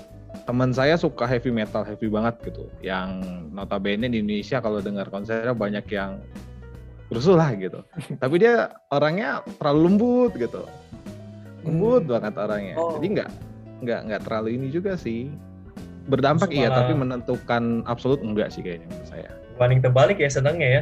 teman saya suka heavy metal, heavy banget gitu. Yang notabene di Indonesia kalau dengar konsernya banyak yang rusuh lah gitu. Tapi dia orangnya terlalu lembut gitu. Lembut banget orangnya. Jadi nggak terlalu ini juga sih. Berdampak iya, tapi menentukan absolut enggak sih kayaknya menurut saya. Paling terbalik ya senangnya ya.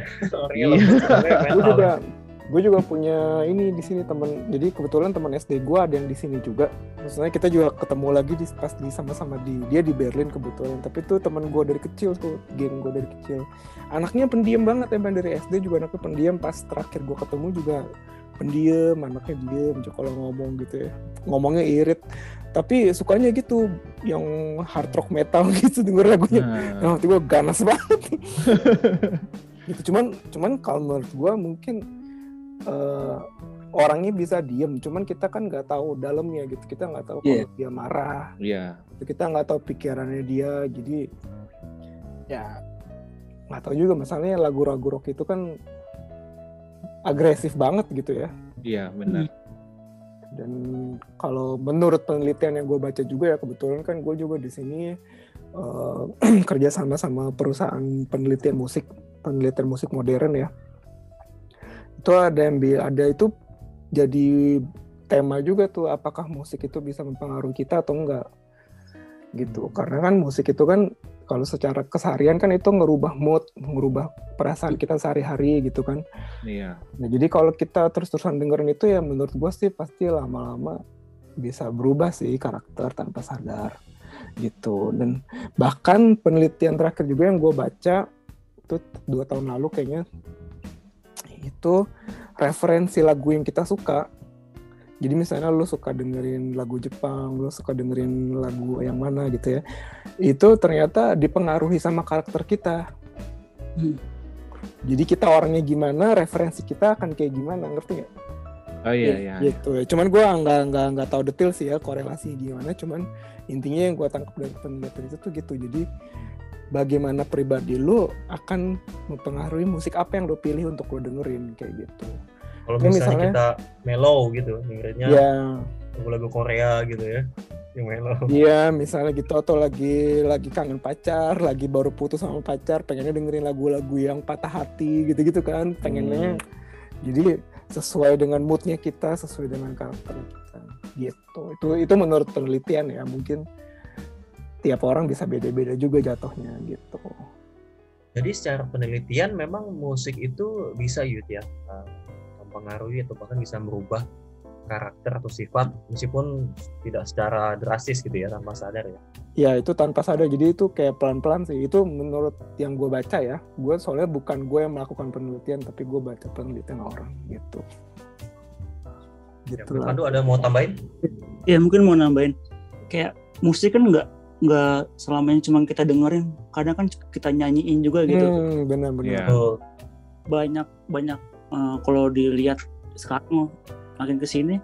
Gue juga punya ini di sini teman. Jadi kebetulan teman SD gue ada yang di sini juga. Maksudnya kita juga ketemu lagi pas sama-sama dia di Berlin kebetulan. Tapi tuh teman gue dari kecil tuh, geng gue dari kecil. Anaknya pendiam banget, emang dari SD juga anaknya pendiam. Pas terakhir gue ketemu juga pendiam, anaknya diem kalau ngomong gitu ya. Ngomongnya irit. Tapi sukanya gitu, yang hard rock metal gitu denger lagunya. Nah, waktu gue ganas banget. Gitu. Cuman kalau menurut gue mungkin orangnya bisa diem, cuman kita kan nggak tahu dalamnya gitu, kita nggak tahu kalau dia marah, kita nggak tahu pikirannya dia, jadi ya nggak tahu juga. Masalahnya lagu-lagu rock itu kan agresif banget gitu ya. Iya benar. Dan kalau menurut penelitian yang gue baca juga ya, kebetulan kan gue juga di sini kerja sama perusahaan penelitian musik modern ya. Itu ada itu jadi tema juga tuh, apakah musik itu bisa mempengaruhi kita atau enggak gitu. Karena kan musik itu kan kalau secara keseharian kan itu ngerubah mood, ngerubah perasaan kita sehari-hari gitu kan. Iya. Nah jadi kalau kita terus-terusan dengerin itu ya menurut gue sih pasti lama-lama bisa berubah sih karakter tanpa sadar gitu. Dan bahkan penelitian terakhir juga yang gue baca itu 2 tahun lalu kayaknya, itu referensi lagu yang kita suka. Jadi misalnya lu suka dengerin lagu Jepang, lu suka dengerin lagu yang mana gitu ya, itu ternyata dipengaruhi sama karakter kita. Jadi kita orangnya gimana, referensi kita akan kayak gimana, ngerti nggak? Oh iya. Gitu. Cuman gue nggak tahu detail sih ya korelasinya gimana. Cuman intinya yang gue tangkap dari penelitian itu tuh gitu. Jadi bagaimana pribadi lu akan mempengaruhi musik apa yang lu pilih untuk lu dengerin kayak gitu. Kalau misalnya kita mellow gitu, dengerinnya lagu-lagu Korea gitu ya, yang mellow. Iya, misalnya gitu, atau lagi kangen pacar, lagi baru putus sama pacar, pengennya dengerin lagu-lagu yang patah hati gitu-gitu kan, pengennya. Jadi sesuai dengan moodnya kita, sesuai dengan karakter kita. gitu. Itu menurut penelitian ya, mungkin tiap orang bisa beda-beda juga jatuhnya gitu. Jadi secara penelitian memang musik itu bisa ya mempengaruhi atau bahkan bisa merubah karakter atau sifat meskipun tidak secara drastis gitu ya, tanpa sadar ya. Ya itu tanpa sadar, jadi itu kayak pelan-pelan sih. Itu menurut yang gue baca ya, gue soalnya bukan gue yang melakukan penelitian, tapi gue baca penelitian orang gitu. Ya, Pandu ada mau tambahin? Ya mungkin mau nambahin, kayak musik kan nggak selamanya cuma kita dengerin, kadang kan kita nyanyiin juga gitu. Benar-benar. Yeah. Banyak kalau dilihat sekarang makin kesini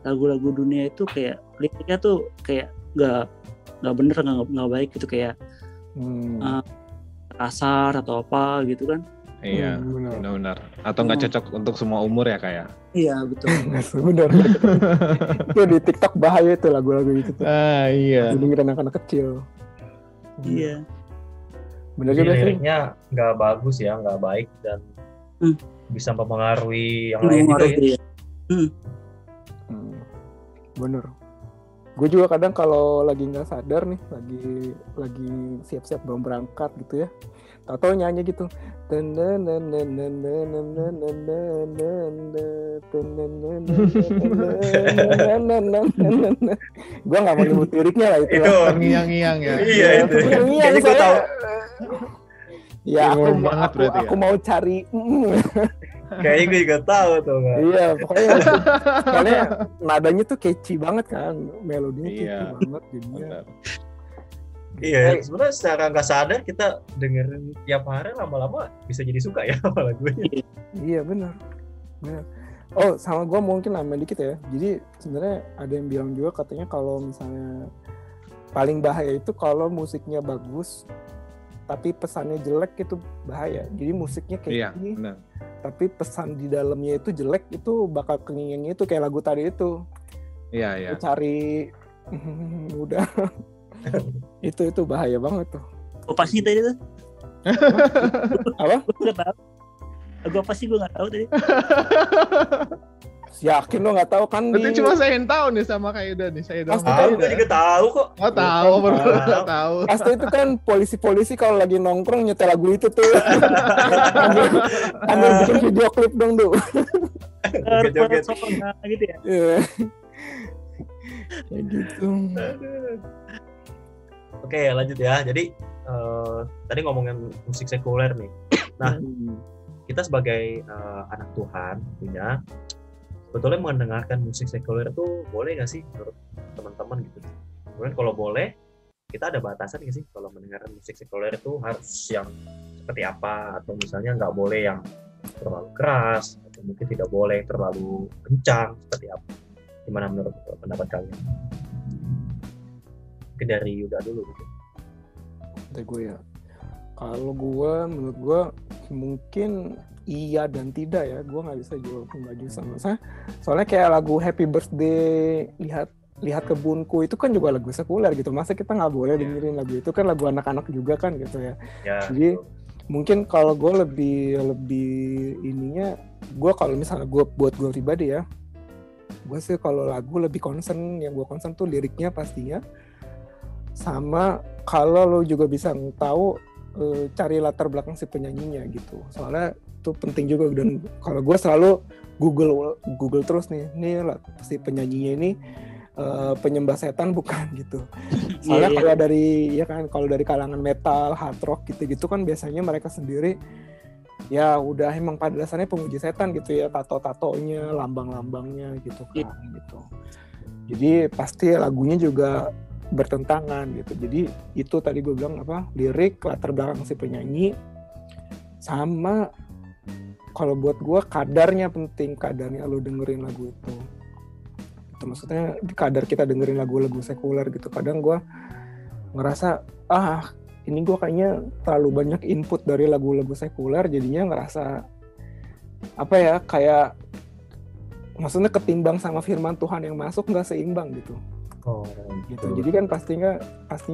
lagu-lagu dunia itu kayak liriknya tuh kayak nggak bener, nggak baik gitu, kayak kasar atau apa gitu kan. Iya, benar-benar. Atau nggak cocok untuk semua umur ya kayak. Iya betul. Benar. Itu di TikTok bahaya itu lagu-lagu gitu tuh. Iya. Dengerin anak-anak kecil. Iya. Benar juga sih. Liriknya nggak bagus ya, nggak baik dan bisa mempengaruhi yang lain juga ya. Bener. Gue juga kadang kalau lagi nggak sadar nih, lagi siap-siap belum berangkat gitu ya, tahu nyanyi gitu. Gue nggak mau nyebut liriknya lah itu. Itu ngiang-ngiang ya. Iya itu. Kayaknya gue tahu. Ya aku mau cari. Kayaknya gue juga tahu tuh kan. Iya, pokoknya soalnya nadanya tuh catchy banget kan, melodinya catchy banget jadinya. Iya, sebenarnya secara nggak sadar kita dengerin tiap hari, lama-lama bisa jadi suka ya sama lagunya. Iya benar. Oh, sama gue mungkin nambahin dikit ya. Jadi sebenarnya ada yang bilang juga katanya kalau misalnya paling bahaya itu kalau musiknya bagus tapi pesannya jelek, itu bahaya. Jadi musiknya kayak gini, tapi pesan di dalamnya itu jelek, itu bakal kengingnya itu kayak lagu tadi itu. Iya. Cari udah. itu bahaya banget tuh. Apa sih tadi tuh? Apa? Gue nggak tahu. Lagu apa sih gue nggak tahu tadi. Yakin lo nggak tahu kan? Berarti cuma saya yang tahu nih sama kayak udah nih. Saya doang. Gue juga tahu kok. Oh tahu, baru tahu. Pasti itu kan polisi-polisi kalau lagi nongkrong nyetel lagu itu tuh. ambil bikin video klip dong tuh. Joget-joget. Gitu ya. Iya. Kayak gitu. Oke, lanjut ya. Jadi tadi ngomongin musik sekuler nih. Nah, kita sebagai anak Tuhan punya sebetulnya mendengarkan musik sekuler itu boleh nggak sih menurut teman-teman gitu? Kemudian kalau boleh, kita ada batasan nggak sih kalau mendengarkan musik sekuler itu harus yang seperti apa? Atau misalnya nggak boleh yang terlalu keras, atau mungkin tidak boleh terlalu kencang, seperti apa? Gimana menurut pendapat kalian? Mungkin dari Yuda dulu gitu. Dari gue ya. Kalau gue, menurut gue mungkin iya dan tidak ya. Gue nggak bisa jawab baju sama saya. Soalnya kayak lagu Happy Birthday, lihat kebunku itu kan juga lagu sekuler gitu. Masa kita nggak boleh dengerin lagu itu, kan lagu anak-anak juga kan gitu ya. Jadi mungkin kalau gue lebih ininya, gue kalau misalnya buat gue pribadi ya, gue sih kalau lagu lebih concern, yang gue concern tuh liriknya pastinya, sama kalau lo juga bisa tahu cari latar belakang si penyanyinya gitu. Soalnya itu penting juga, dan kalau gue selalu Google terus nih si penyanyinya ini penyembah setan bukan gitu. Soalnya kalau dari kalangan metal, hard rock gitu-gitu kan biasanya mereka sendiri ya udah emang pada dasarnya pemuji setan gitu ya, tato-tatonya, lambang-lambangnya gitu kan gitu. Jadi pasti lagunya juga bertentangan gitu. Jadi itu tadi gue bilang lirik, latar belakang si penyanyi, sama kalau buat gue kadarnya penting, kadarnya lo dengerin lagu itu. Itu maksudnya kadar kita dengerin lagu-lagu sekuler gitu. Kadang gue ngerasa ini gue kayaknya terlalu banyak input dari lagu-lagu sekuler, jadinya ngerasa kayak maksudnya ketimbang sama firman Tuhan yang masuk nggak seimbang gitu. Gitu. Jadi kan pastinya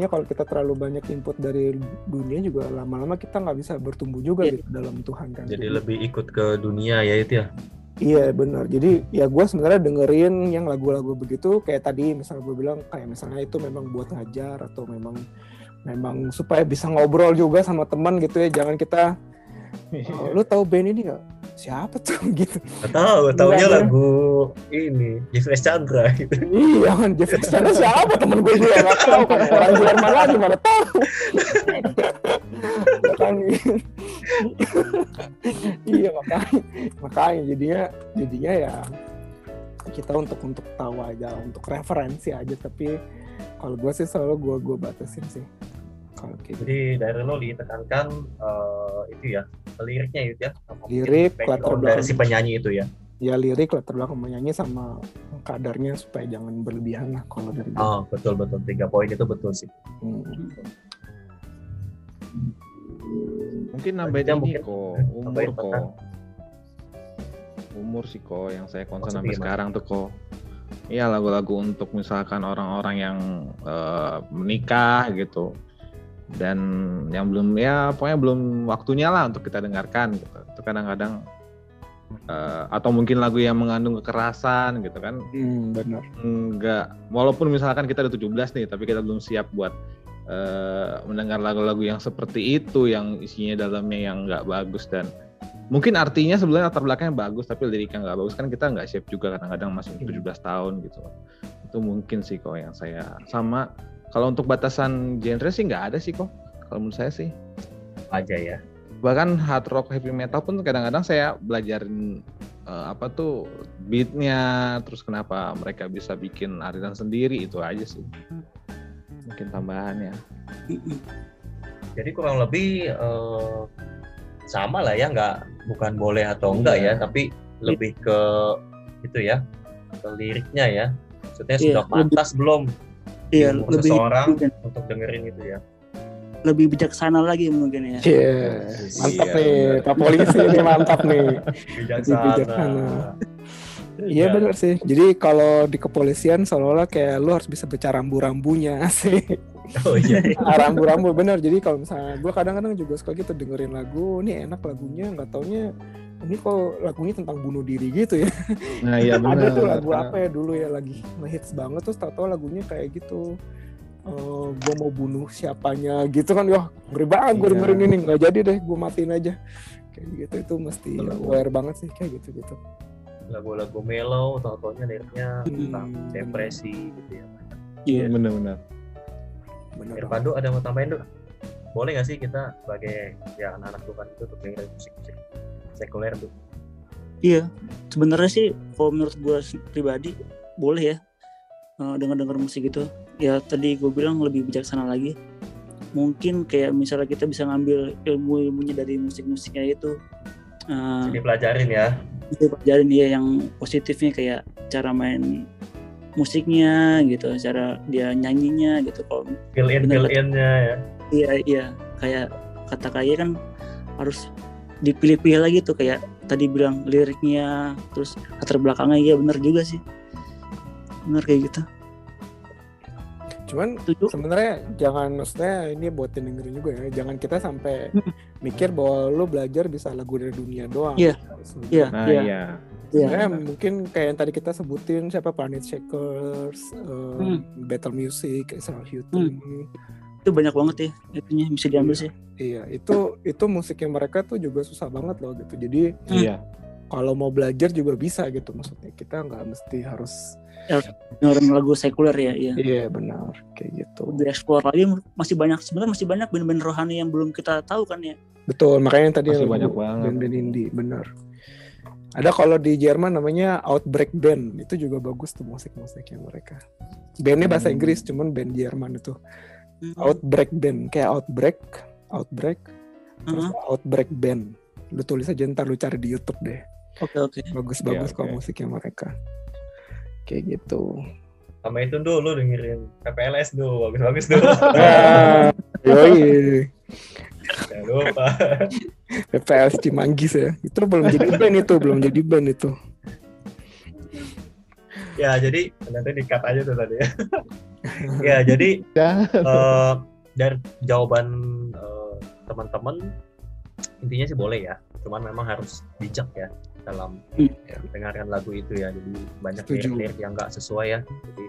kalau kita terlalu banyak input dari dunia juga lama-lama kita nggak bisa bertumbuh juga gitu dalam Tuhan kan. Jadi lebih ikut ke dunia ya itu ya. Iya benar. Jadi ya gue sebenarnya dengerin yang lagu-lagu begitu kayak tadi misalnya gue bilang kayak misalnya itu memang buat ngajar atau memang supaya bisa ngobrol juga sama teman gitu ya. Jangan kita lu tahu band ini nggak? Siapa tuh gitu? Gak tahu, taunya lagu ini Jeffrey Chandra gitu. Iya kan Jeffrey Chandra siapa temen gue juga nggak tahu kan orang Jerman lagi mana tahu. Iya makanya jadinya ya kita untuk tahu aja, untuk referensi aja, tapi kalau gue sih selalu gue batasin sih kalau gitu. Jadi dari lo ditekankan itu ya liriknya itu ya, lirik latar dari si penyanyi itu ya. Ya lirik latar belakang penyanyi sama kadarnya supaya jangan berlebihan lah kalau dari gue. Oh betul 3 poin itu betul sih. Mungkin nambahin ini kok umur sih kok yang saya concern sampai sekarang tuh kok. Iya lagu-lagu untuk misalkan orang-orang yang menikah gitu dan yang belum ya pokoknya belum waktunya lah untuk kita dengarkan gitu. Itu kadang-kadang atau mungkin lagu yang mengandung kekerasan gitu kan. Benar. Enggak, walaupun misalkan kita udah 17 nih tapi kita belum siap buat mendengar lagu-lagu yang seperti itu yang isinya dalamnya yang nggak bagus dan mungkin artinya sebenarnya latar belakangnya bagus tapi liriknya nggak bagus kan kita nggak siap juga kadang-kadang masih 17 tahun gitu. Itu mungkin sih kok yang saya sama. Kalau untuk batasan genre sih nggak ada sih kok kalau menurut saya sih aja ya. Bahkan hard rock heavy metal pun kadang-kadang saya belajarin apa tuh beatnya terus kenapa mereka bisa bikin aliran sendiri itu aja sih mungkin tambahannya. Jadi kurang lebih sama lah ya, bukan boleh atau enggak ya, tapi lebih ke itu ya, ke liriknya ya. Maksudnya sudah pantas belum lebih seseorang untuk dengerin itu ya. Lebih bijaksana lagi mungkin ya. Mantap nih, Pak Polisi ini mantap nih. Bijaksana. Iya benar sih. Jadi kalau di kepolisian seolah-olah kayak lu harus bisa baca rambu-rambunya sih. Oh iya. Rambu-rambu benar. Jadi kalau misalnya gue kadang-kadang juga suka gitu dengerin lagu, ini enak lagunya, nggak taunya ini kok lagunya tentang bunuh diri gitu ya. Nah iya benar. Ada tuh lagu apa ya dulu ya lagi ngehits banget terus tahu-tahu lagunya kayak gitu. Gue mau bunuh siapanya gitu kan, wah ngeri banget gue dengerin ini, nggak jadi deh gue matiin aja kayak gitu. Itu mesti aware banget sih kayak gitu. Lagu-lagu mellow, tau-taunya liriknya tentang depresi gitu ya. Iya benar. Irfando ada mau tambahin dulu? Boleh nggak sih kita sebagai ya anak-anak Tuhan itu untuk dengerin musik sekuler tuh? Iya, sebenarnya sih kalau menurut gue pribadi boleh ya dengar musik itu. Ya tadi gue bilang lebih bijaksana lagi. Mungkin kayak misalnya kita bisa ngambil ilmu-ilmunya dari musik-musiknya itu. Dipelajarin ya. Dipelajarin ya yang positifnya kayak cara main musiknya gitu, cara dia nyanyinya gitu. Kalau fill in-nya ya. Iya, kayak kata Kaya kan harus dipilih-pilih lagi tuh kayak tadi bilang liriknya, terus latar belakangnya. Iya benar juga sih. Benar kayak gitu. Cuman sebenarnya jangan, maksudnya ini buat dengerin juga ya, jangan kita sampai mikir bahwa lo belajar bisa lagu dari dunia doang. Iya. Sebenarnya mungkin kayak yang tadi kita sebutin siapa, Planet Shakers, Battle Music, Israel Houghton. Itu banyak banget ya itunya bisa diambil sih. Iya, itu musiknya mereka tuh juga susah banget loh gitu. Jadi kalau mau belajar juga bisa gitu, maksudnya kita nggak mesti harus dengerin lagu sekuler ya. Iya benar kayak gitu. Dieksplor lagi masih banyak band-band rohani yang belum kita tahu kan ya. Betul, makanya yang tadi masih banyak banget band-band indie, benar. Ada kalau di Jerman namanya Outbreak Band, itu juga bagus tuh musik-musiknya mereka. Bandnya bahasa Inggris, cuman band Jerman itu. Outbreak Band, kayak Outbreak, terus Outbreak Band. Lu tulis aja, ntar lu cari di YouTube deh. Oke. Bagus-bagus kok musiknya mereka. Kayak gitu. Sama itu dulu dengerin PPLS dulu, bagus-bagus dulu. Yoi. Jangan lupa. PPLS Cimanggis ya. Itu belum jadi band itu. Ya, jadi nanti di-cut aja tuh tadi ya. Ya, jadi dari jawaban teman-teman intinya sih boleh ya. Cuman memang harus bijak ya. dalam mendengarkan lagu itu ya. Jadi banyak Setuju. lirik yang nggak sesuai ya. Jadi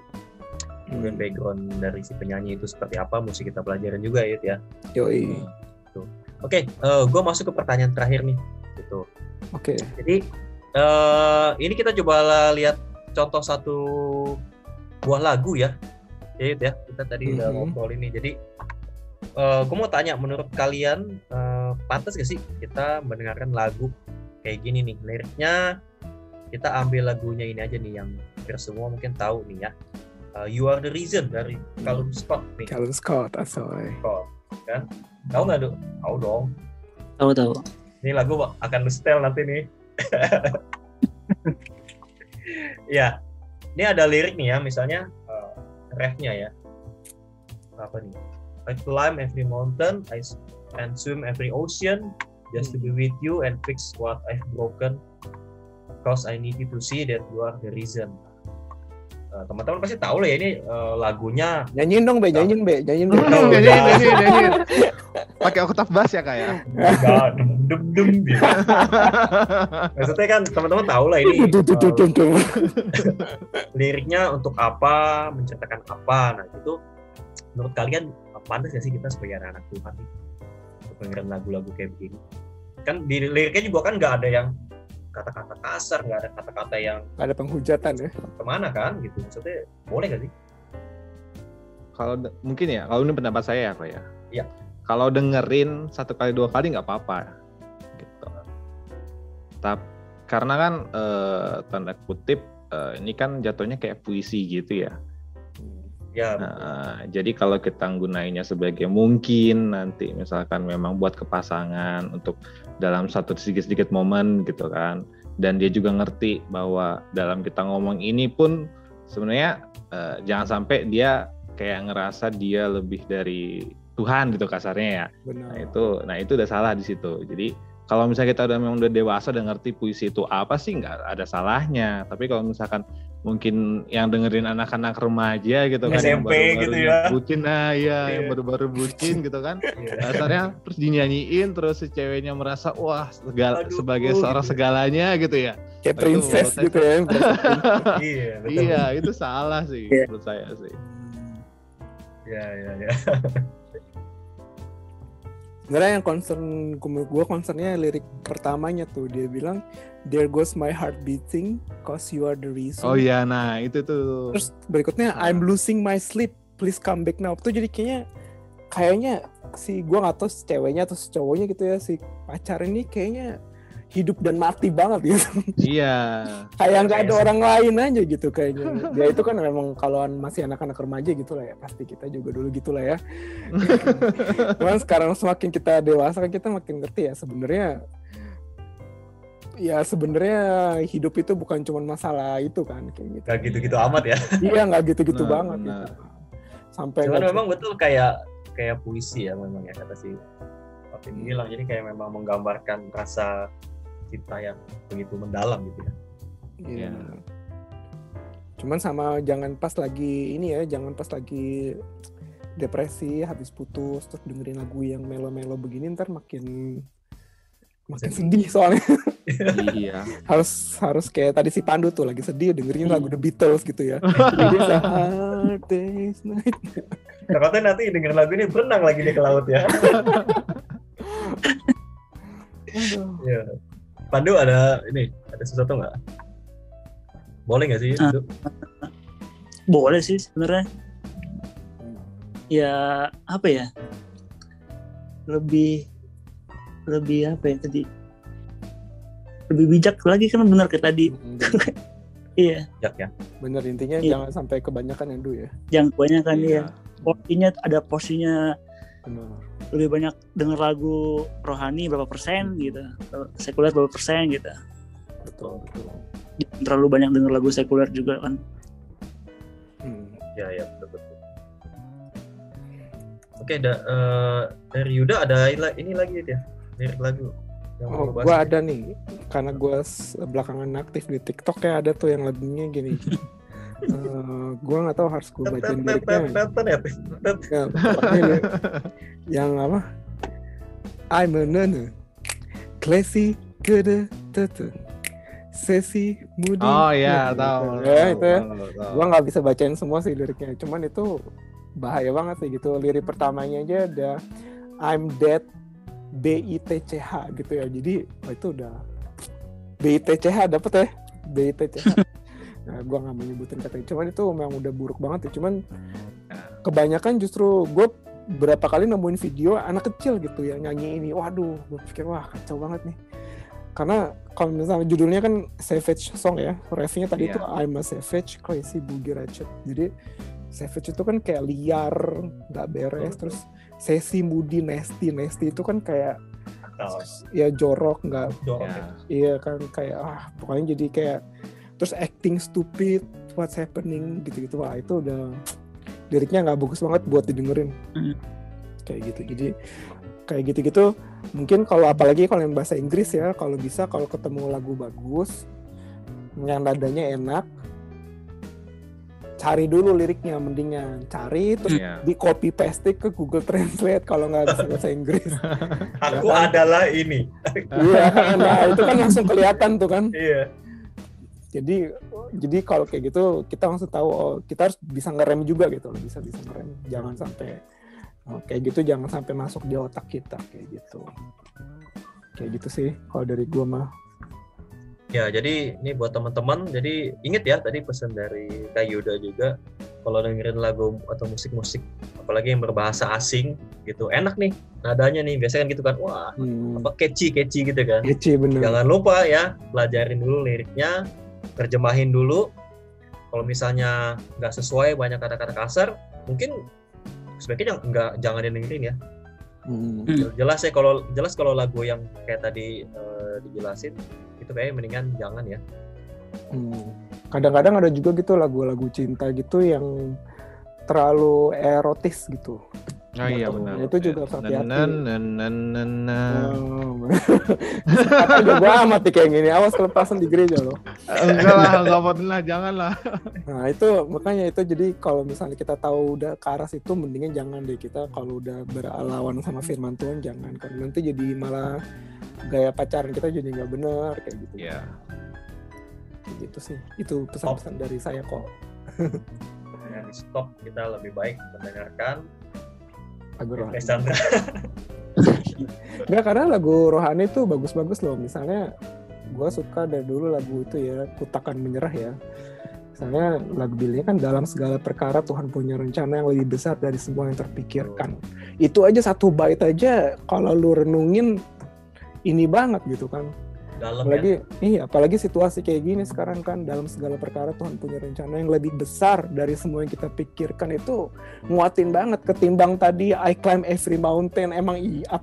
kemudian background dari si penyanyi itu seperti apa mesti kita pelajarin juga ya. Yoi. Oke, gue masuk ke pertanyaan terakhir nih. Gitu. Oke. Jadi ini kita coba lihat contoh satu buah lagu ya. Ya, kita tadi udah ngobrol ini. Jadi gue mau tanya, menurut kalian pantas gak sih kita mendengarkan lagu kayak gini nih? Liriknya kita ambil lagunya ini aja nih yang hampir semua mungkin tahu nih ya. You Are the Reason dari Callum Scott nih. Callum Scott, asoy. Kan? Tahu nggak tuh? Tahu dong. Tahu. Ini lagu akan lu setel nanti nih. Ya, ini ada lirik nih ya, misalnya refnya ya. Apa nih? I climb every mountain, and swim every ocean, just to be with you and fix what I've broken, cause I need you to see that you are the reason. Teman-teman pasti tahu lah ya ini lagunya. Nyanyiin dong, Be. Nyanyiin. Nyanyiin. Pakai oktav bass ya kayak. Enggak, dem gitu. Maksudnya kan teman-teman tahu lah ini liriknya untuk apa, menceritakan apa. Nah itu menurut kalian pantas gak sih kita sebagai anak Tuhan nih untuk dengerin lagu-lagu kayak begini? Kan di liriknya juga kan nggak ada yang kata-kata kasar, nggak ada kata-kata yang ada penghujatan ya. Kemana kan gitu? Maksudnya boleh gak sih? Kalau mungkin ya, kalau ini pendapat saya kok ya. Iya. Kalau dengerin 1 kali 2 kali nggak apa-apa gitu. Tapi karena kan tanda kutip ini kan jatuhnya kayak puisi gitu ya. Ya. Jadi kalau kita gunainnya sebagai mungkin nanti misalkan memang buat kepasangan untuk dalam satu sedikit momen gitu kan. Dan dia juga ngerti bahwa dalam kita ngomong ini pun sebenarnya jangan sampai dia kayak ngerasa dia lebih dari Tuhan gitu kasarnya ya. Benar. Nah itu udah salah di situ. Jadi kalau misalnya kita udah dewasa udah ngerti puisi itu apa sih nggak ada salahnya. Tapi kalau misalkan mungkin yang dengerin anak-anak remaja gitu kan SMP yang baru-baru gitu ya. bucin, yang baru-baru bucin gitu kan. Kasarnya terus dinyanyiin terus si ceweknya merasa wah sebagai seorang segalanya gitu ya. Kayak princess gitu ya. Iya, itu salah sih menurut saya sih. Ya. Sebenarnya yang concernnya lirik pertamanya tuh, dia bilang there goes my heart beating cause you are the reason. Oh iya, nah itu tuh. Terus berikutnya I'm losing my sleep, please come back now. Tuh jadi kayaknya si gue nggak tahu si ceweknya atau si cowoknya gitu ya, si pacar ini kayaknya hidup dan mati banget gitu. Iya. Kayak nggak ada orang lain aja gitu kayaknya. Ya itu kan memang kalau masih anak-anak remaja gitu lah ya. Pasti kita juga dulu gitu lah ya. Cuman sekarang semakin kita dewasa kan kita makin ngerti ya sebenarnya hidup itu bukan cuma masalah itu kan kayak gitu. Gak gitu-gitu amat ya. Iya nggak gitu-gitu banget. Gitu. Sampai cuman memang betul kayak puisi ya memang ya kata si Patin bilang. Jadi kayak memang menggambarkan rasa cinta yang begitu mendalam gitu ya. Iya. Cuman jangan pas lagi depresi, habis putus terus dengerin lagu yang melo-melo begini ntar makin sedih soalnya. Iya. harus kayak tadi si Pandu tuh lagi sedih dengerin lagu The Beatles gitu ya. Jadi hard day's night. Takutnya nanti dengerin lagu ini berenang lagi dia ke laut ya. Iya. Pandu ada sesuatu nggak? Boleh nggak sih? Boleh sih sebenarnya. Ya apa ya? Lebih apa ya tadi? Lebih bijak lagi kan benar kayak tadi. Iya. Bijak ya. Bener intinya jangan sampai kebanyakan Andu ya. Jangan kebanyakan ya. Porsinya benar. Lebih banyak denger lagu rohani berapa persen gitu, sekuler berapa persen gitu. Betul. Jangan terlalu banyak denger lagu sekuler juga kan. Ya betul. Oke, dari Yuda ada ini lagi ya, lirik lagu. Gue ada nih, karena gue belakangan aktif di TikTok ya ada tuh yang lagunya gini. Gue nggak tahu harus gue bacain liriknya. Yang apa? I'm a nana, classy, good, Sesi Moody. Oh iya, gitu. tahu. Ya itu ya. Tahu. Gua nggak bisa bacain semua sih liriknya, cuman itu bahaya banget sih gitu. Lirik pertamanya aja ada I'm dead BITCH gitu ya. Jadi itu udah BITCH dapet ya, BITCH. Nah, gue nggak mau nyebutin katanya, cuman itu memang udah buruk banget ya. Cuman kebanyakan justru gue berapa kali nemuin video anak kecil gitu ya nyanyi ini, waduh, gue pikir wah kacau banget nih. Karena kalau misalnya judulnya kan Savage Song ya, refnya tadi itu I'm a Savage, Crazy Boogie Ratchet. Jadi Savage itu kan kayak liar, nggak beres, terus Sesi Moody, Nasty itu kan kayak ya jorok, nggak Jorok Ya. iya kan kayak pokoknya jadi kayak terus acting stupid, what's happening gitu-gitu. Wah itu udah liriknya nggak bagus banget buat didengerin kayak gitu. Jadi kayak gitu-gitu mungkin kalau apalagi kalau yang bahasa Inggris ya, kalau bisa kalau ketemu lagu bagus yang nadanya enak, cari dulu liriknya, mendingan cari terus di copy paste ke Google Translate kalau nggak bisa bahasa Inggris. Aku adalah ini. Iya, nah itu kan langsung kelihatan tuh kan. Iya. Jadi kalau kayak gitu kita langsung tahu, oh kita harus bisa ngerem juga gitu, bisa ngerem, jangan sampai kayak gitu, jangan sampai masuk di otak kita kayak gitu sih kalau dari gua mah. Ya, jadi ini buat teman-teman, jadi inget ya tadi pesan dari Kak Yuda juga, kalau dengerin lagu atau musik-musik apalagi yang berbahasa asing gitu, enak nih nadanya nih, biasanya kan gitu kan, wah apa catchy gitu kan. Catchy bener. Jangan lupa ya, pelajarin dulu liriknya, terjemahin dulu. Kalau misalnya nggak sesuai, banyak kata-kata kasar, mungkin sebaiknya jangan dengerin ya. Jelas kalau lagu yang kayak tadi dijelasin itu kayaknya mendingan jangan ya. Kadang-kadang ada juga gitu lagu-lagu cinta gitu yang terlalu erotis gitu. Oh iya benar. Itu juga harus hati-hati. Apa juga amat nih kayak gini. Awas kelepasan di gereja loh. Enggak lah, enggak pernah, janganlah. Nah itu makanya itu, jadi kalau misalnya kita tahu udah ke arah situ, mendingan jangan deh. Kita kalau udah berlawan sama firman Tuhan jangan, karena nanti jadi malah gaya pacaran kita jadi nggak benar kayak gitu. Iya. Gitu sih. Itu pesan-pesan dari saya kok. Yang di stop, kita lebih baik mendengarkan lagu rohani. Cassandra. Nggak, karena lagu rohani itu bagus-bagus loh. Misalnya gue suka dari dulu lagu itu ya, Kutakan Menyerah ya. Misalnya lagu bilnya kan dalam segala perkara Tuhan punya rencana yang lebih besar dari semua yang terpikirkan. Itu aja satu bait aja kalau lu renungin ini banget gitu kan. Dalam apalagi situasi kayak gini sekarang kan, dalam segala perkara Tuhan punya rencana yang lebih besar dari semua yang kita pikirkan. Itu nguatin banget ketimbang tadi I climb every mountain. Emang iya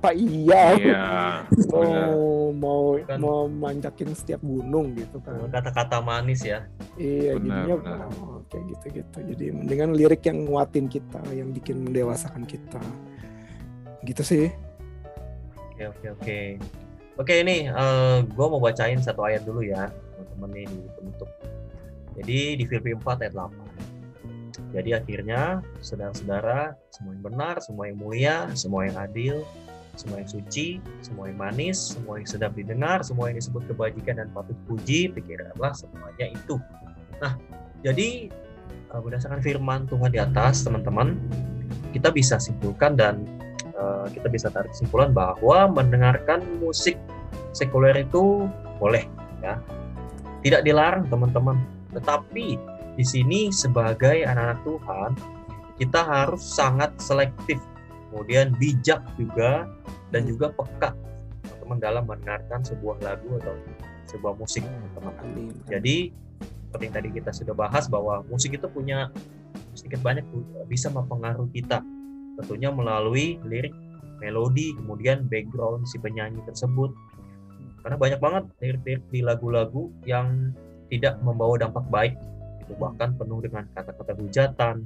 mau manjakin setiap gunung gitu kan. Kata-kata manis ya. Iya, jadinya kayak gitu. Jadi mendingan lirik yang nguatin kita, yang bikin mendewasakan kita. Gitu sih. Oke. Oke, ini gue mau bacain satu ayat dulu ya, teman-teman nih di penutup. Jadi di Filipi 4 ayat 8. Jadi akhirnya, saudara-saudara, semua yang benar, semua yang mulia, semua yang adil, semua yang suci, semua yang manis, semua yang sedap didengar, semua yang disebut kebajikan dan patut puji, pikirkanlah semuanya itu. Nah, jadi berdasarkan firman Tuhan di atas, teman-teman, kita bisa simpulkan dan kita bisa tarik kesimpulan bahwa mendengarkan musik sekuler itu boleh ya, tidak dilarang teman-teman. Tetapi di sini sebagai anak-anak Tuhan kita harus sangat selektif, kemudian bijak juga, dan juga peka teman-teman dalam mendengarkan sebuah lagu atau sebuah musik teman-teman. Jadi seperti yang tadi kita sudah bahas bahwa musik itu punya sedikit banyak bisa mempengaruhi kita. Tentunya melalui lirik, melodi, kemudian background si penyanyi tersebut. Karena banyak banget lirik-lirik di lagu-lagu yang tidak membawa dampak baik, itu bahkan penuh dengan kata-kata hujatan,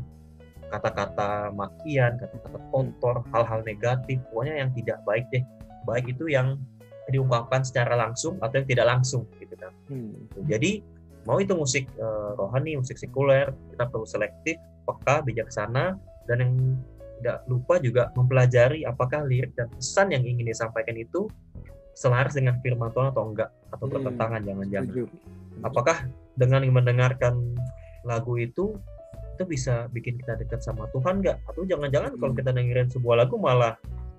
kata-kata makian, kata-kata kotor, hal-hal negatif, pokoknya yang tidak baik deh. Baik itu yang diungkapkan secara langsung atau yang tidak langsung, gitu kan. Jadi mau itu musik rohani, musik sekuler, kita perlu selektif, peka, bijaksana, dan yang tidak lupa juga mempelajari apakah lirik dan pesan yang ingin disampaikan itu selaras dengan firman Tuhan atau enggak, atau bertentangan jangan-jangan. Setuju. Apakah dengan mendengarkan lagu itu bisa bikin kita dekat sama Tuhan nggak? Atau jangan-jangan kalau kita dengerin sebuah lagu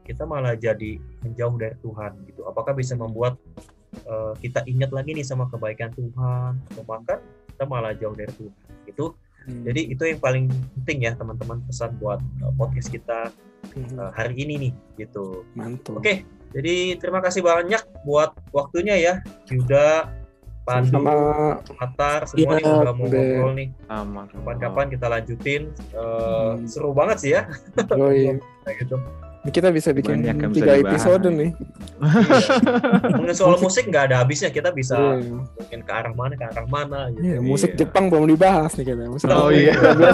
kita malah jadi menjauh dari Tuhan gitu. Apakah bisa membuat kita ingat lagi nih sama kebaikan Tuhan, atau bahkan kita malah jauh dari Tuhan gitu. Jadi itu yang paling penting ya teman-teman, pesan buat podcast kita hari ini nih gitu. Mantap. Oke, jadi terima kasih banyak buat waktunya ya, Yuda, Pandu, Matar, semua nih udah mau ngobrol nih. Kapan-kapan kita lanjutin. Seru banget sih ya. Gitu. Kita bisa bikin 3 episode nih. Mungkin soal musik nggak ada habisnya, kita bisa mungkin ke arah mana gitu. Iya, musik Jepang belum dibahas nih kita.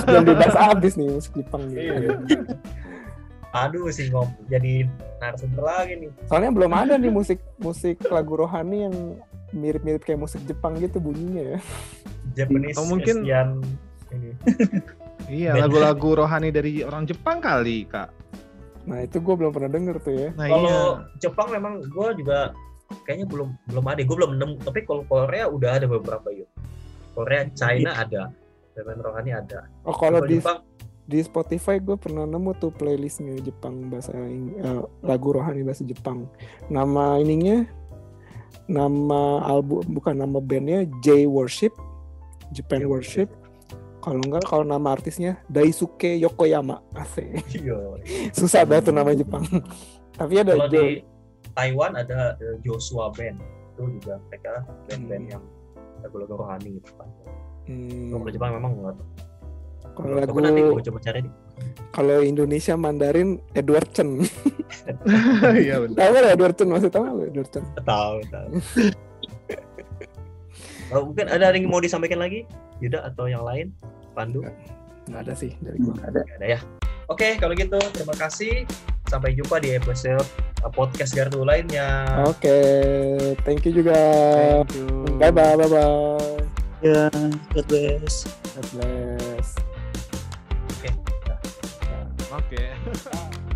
Belum dibahas habis nih musik Jepang gitu. Aduh sih jadi narasumber lagi nih. Soalnya belum ada nih musik lagu rohani yang mirip-mirip kayak musik Jepang gitu bunyinya ya. Japanese atau mungkin Asian ini. Iya, lagu-lagu rohani dari orang Jepang kali, Kak. Nah, itu gue belum pernah denger tuh ya. Nah, kalau Jepang memang gue juga kayaknya belum ada. Gue belum nemu, tapi kalau Korea udah ada beberapa yuk. Korea, China ada. Band rohani ada. Oh, kalau di Jepang di Spotify gue pernah nemu tuh playlistnya Jepang lagu rohani bahasa Jepang. Nama album, bukan nama bandnya, J Worship, Japan Worship. Kalau nama artisnya Daisuke Yokoyama. Asik. Susah banget tuh nama Jepang. Tapi ada kalau di Taiwan ada Joshua Band. Itu juga mereka band-band yang lagu-lagu rohani gitu kan. Kalau Jepang memang enggak. Kalau lagu nanti gue coba cari nih. Kalau Indonesia Mandarin Edward Chen. Iya benar. Tahu nggak Edward Chen? Masih tahu nggak Edward Chen? Tahu. Mungkin ada yang mau disampaikan lagi, Yuda atau yang lain, Pandu? Nggak ada sih dari gue. Nggak ada ya. Oke, kalau gitu terima kasih. Sampai jumpa di episode podcast Gardu lainnya. Oke, thank you juga. Thank you. Bye. Ya, God bless. God bless. Oke. Oke.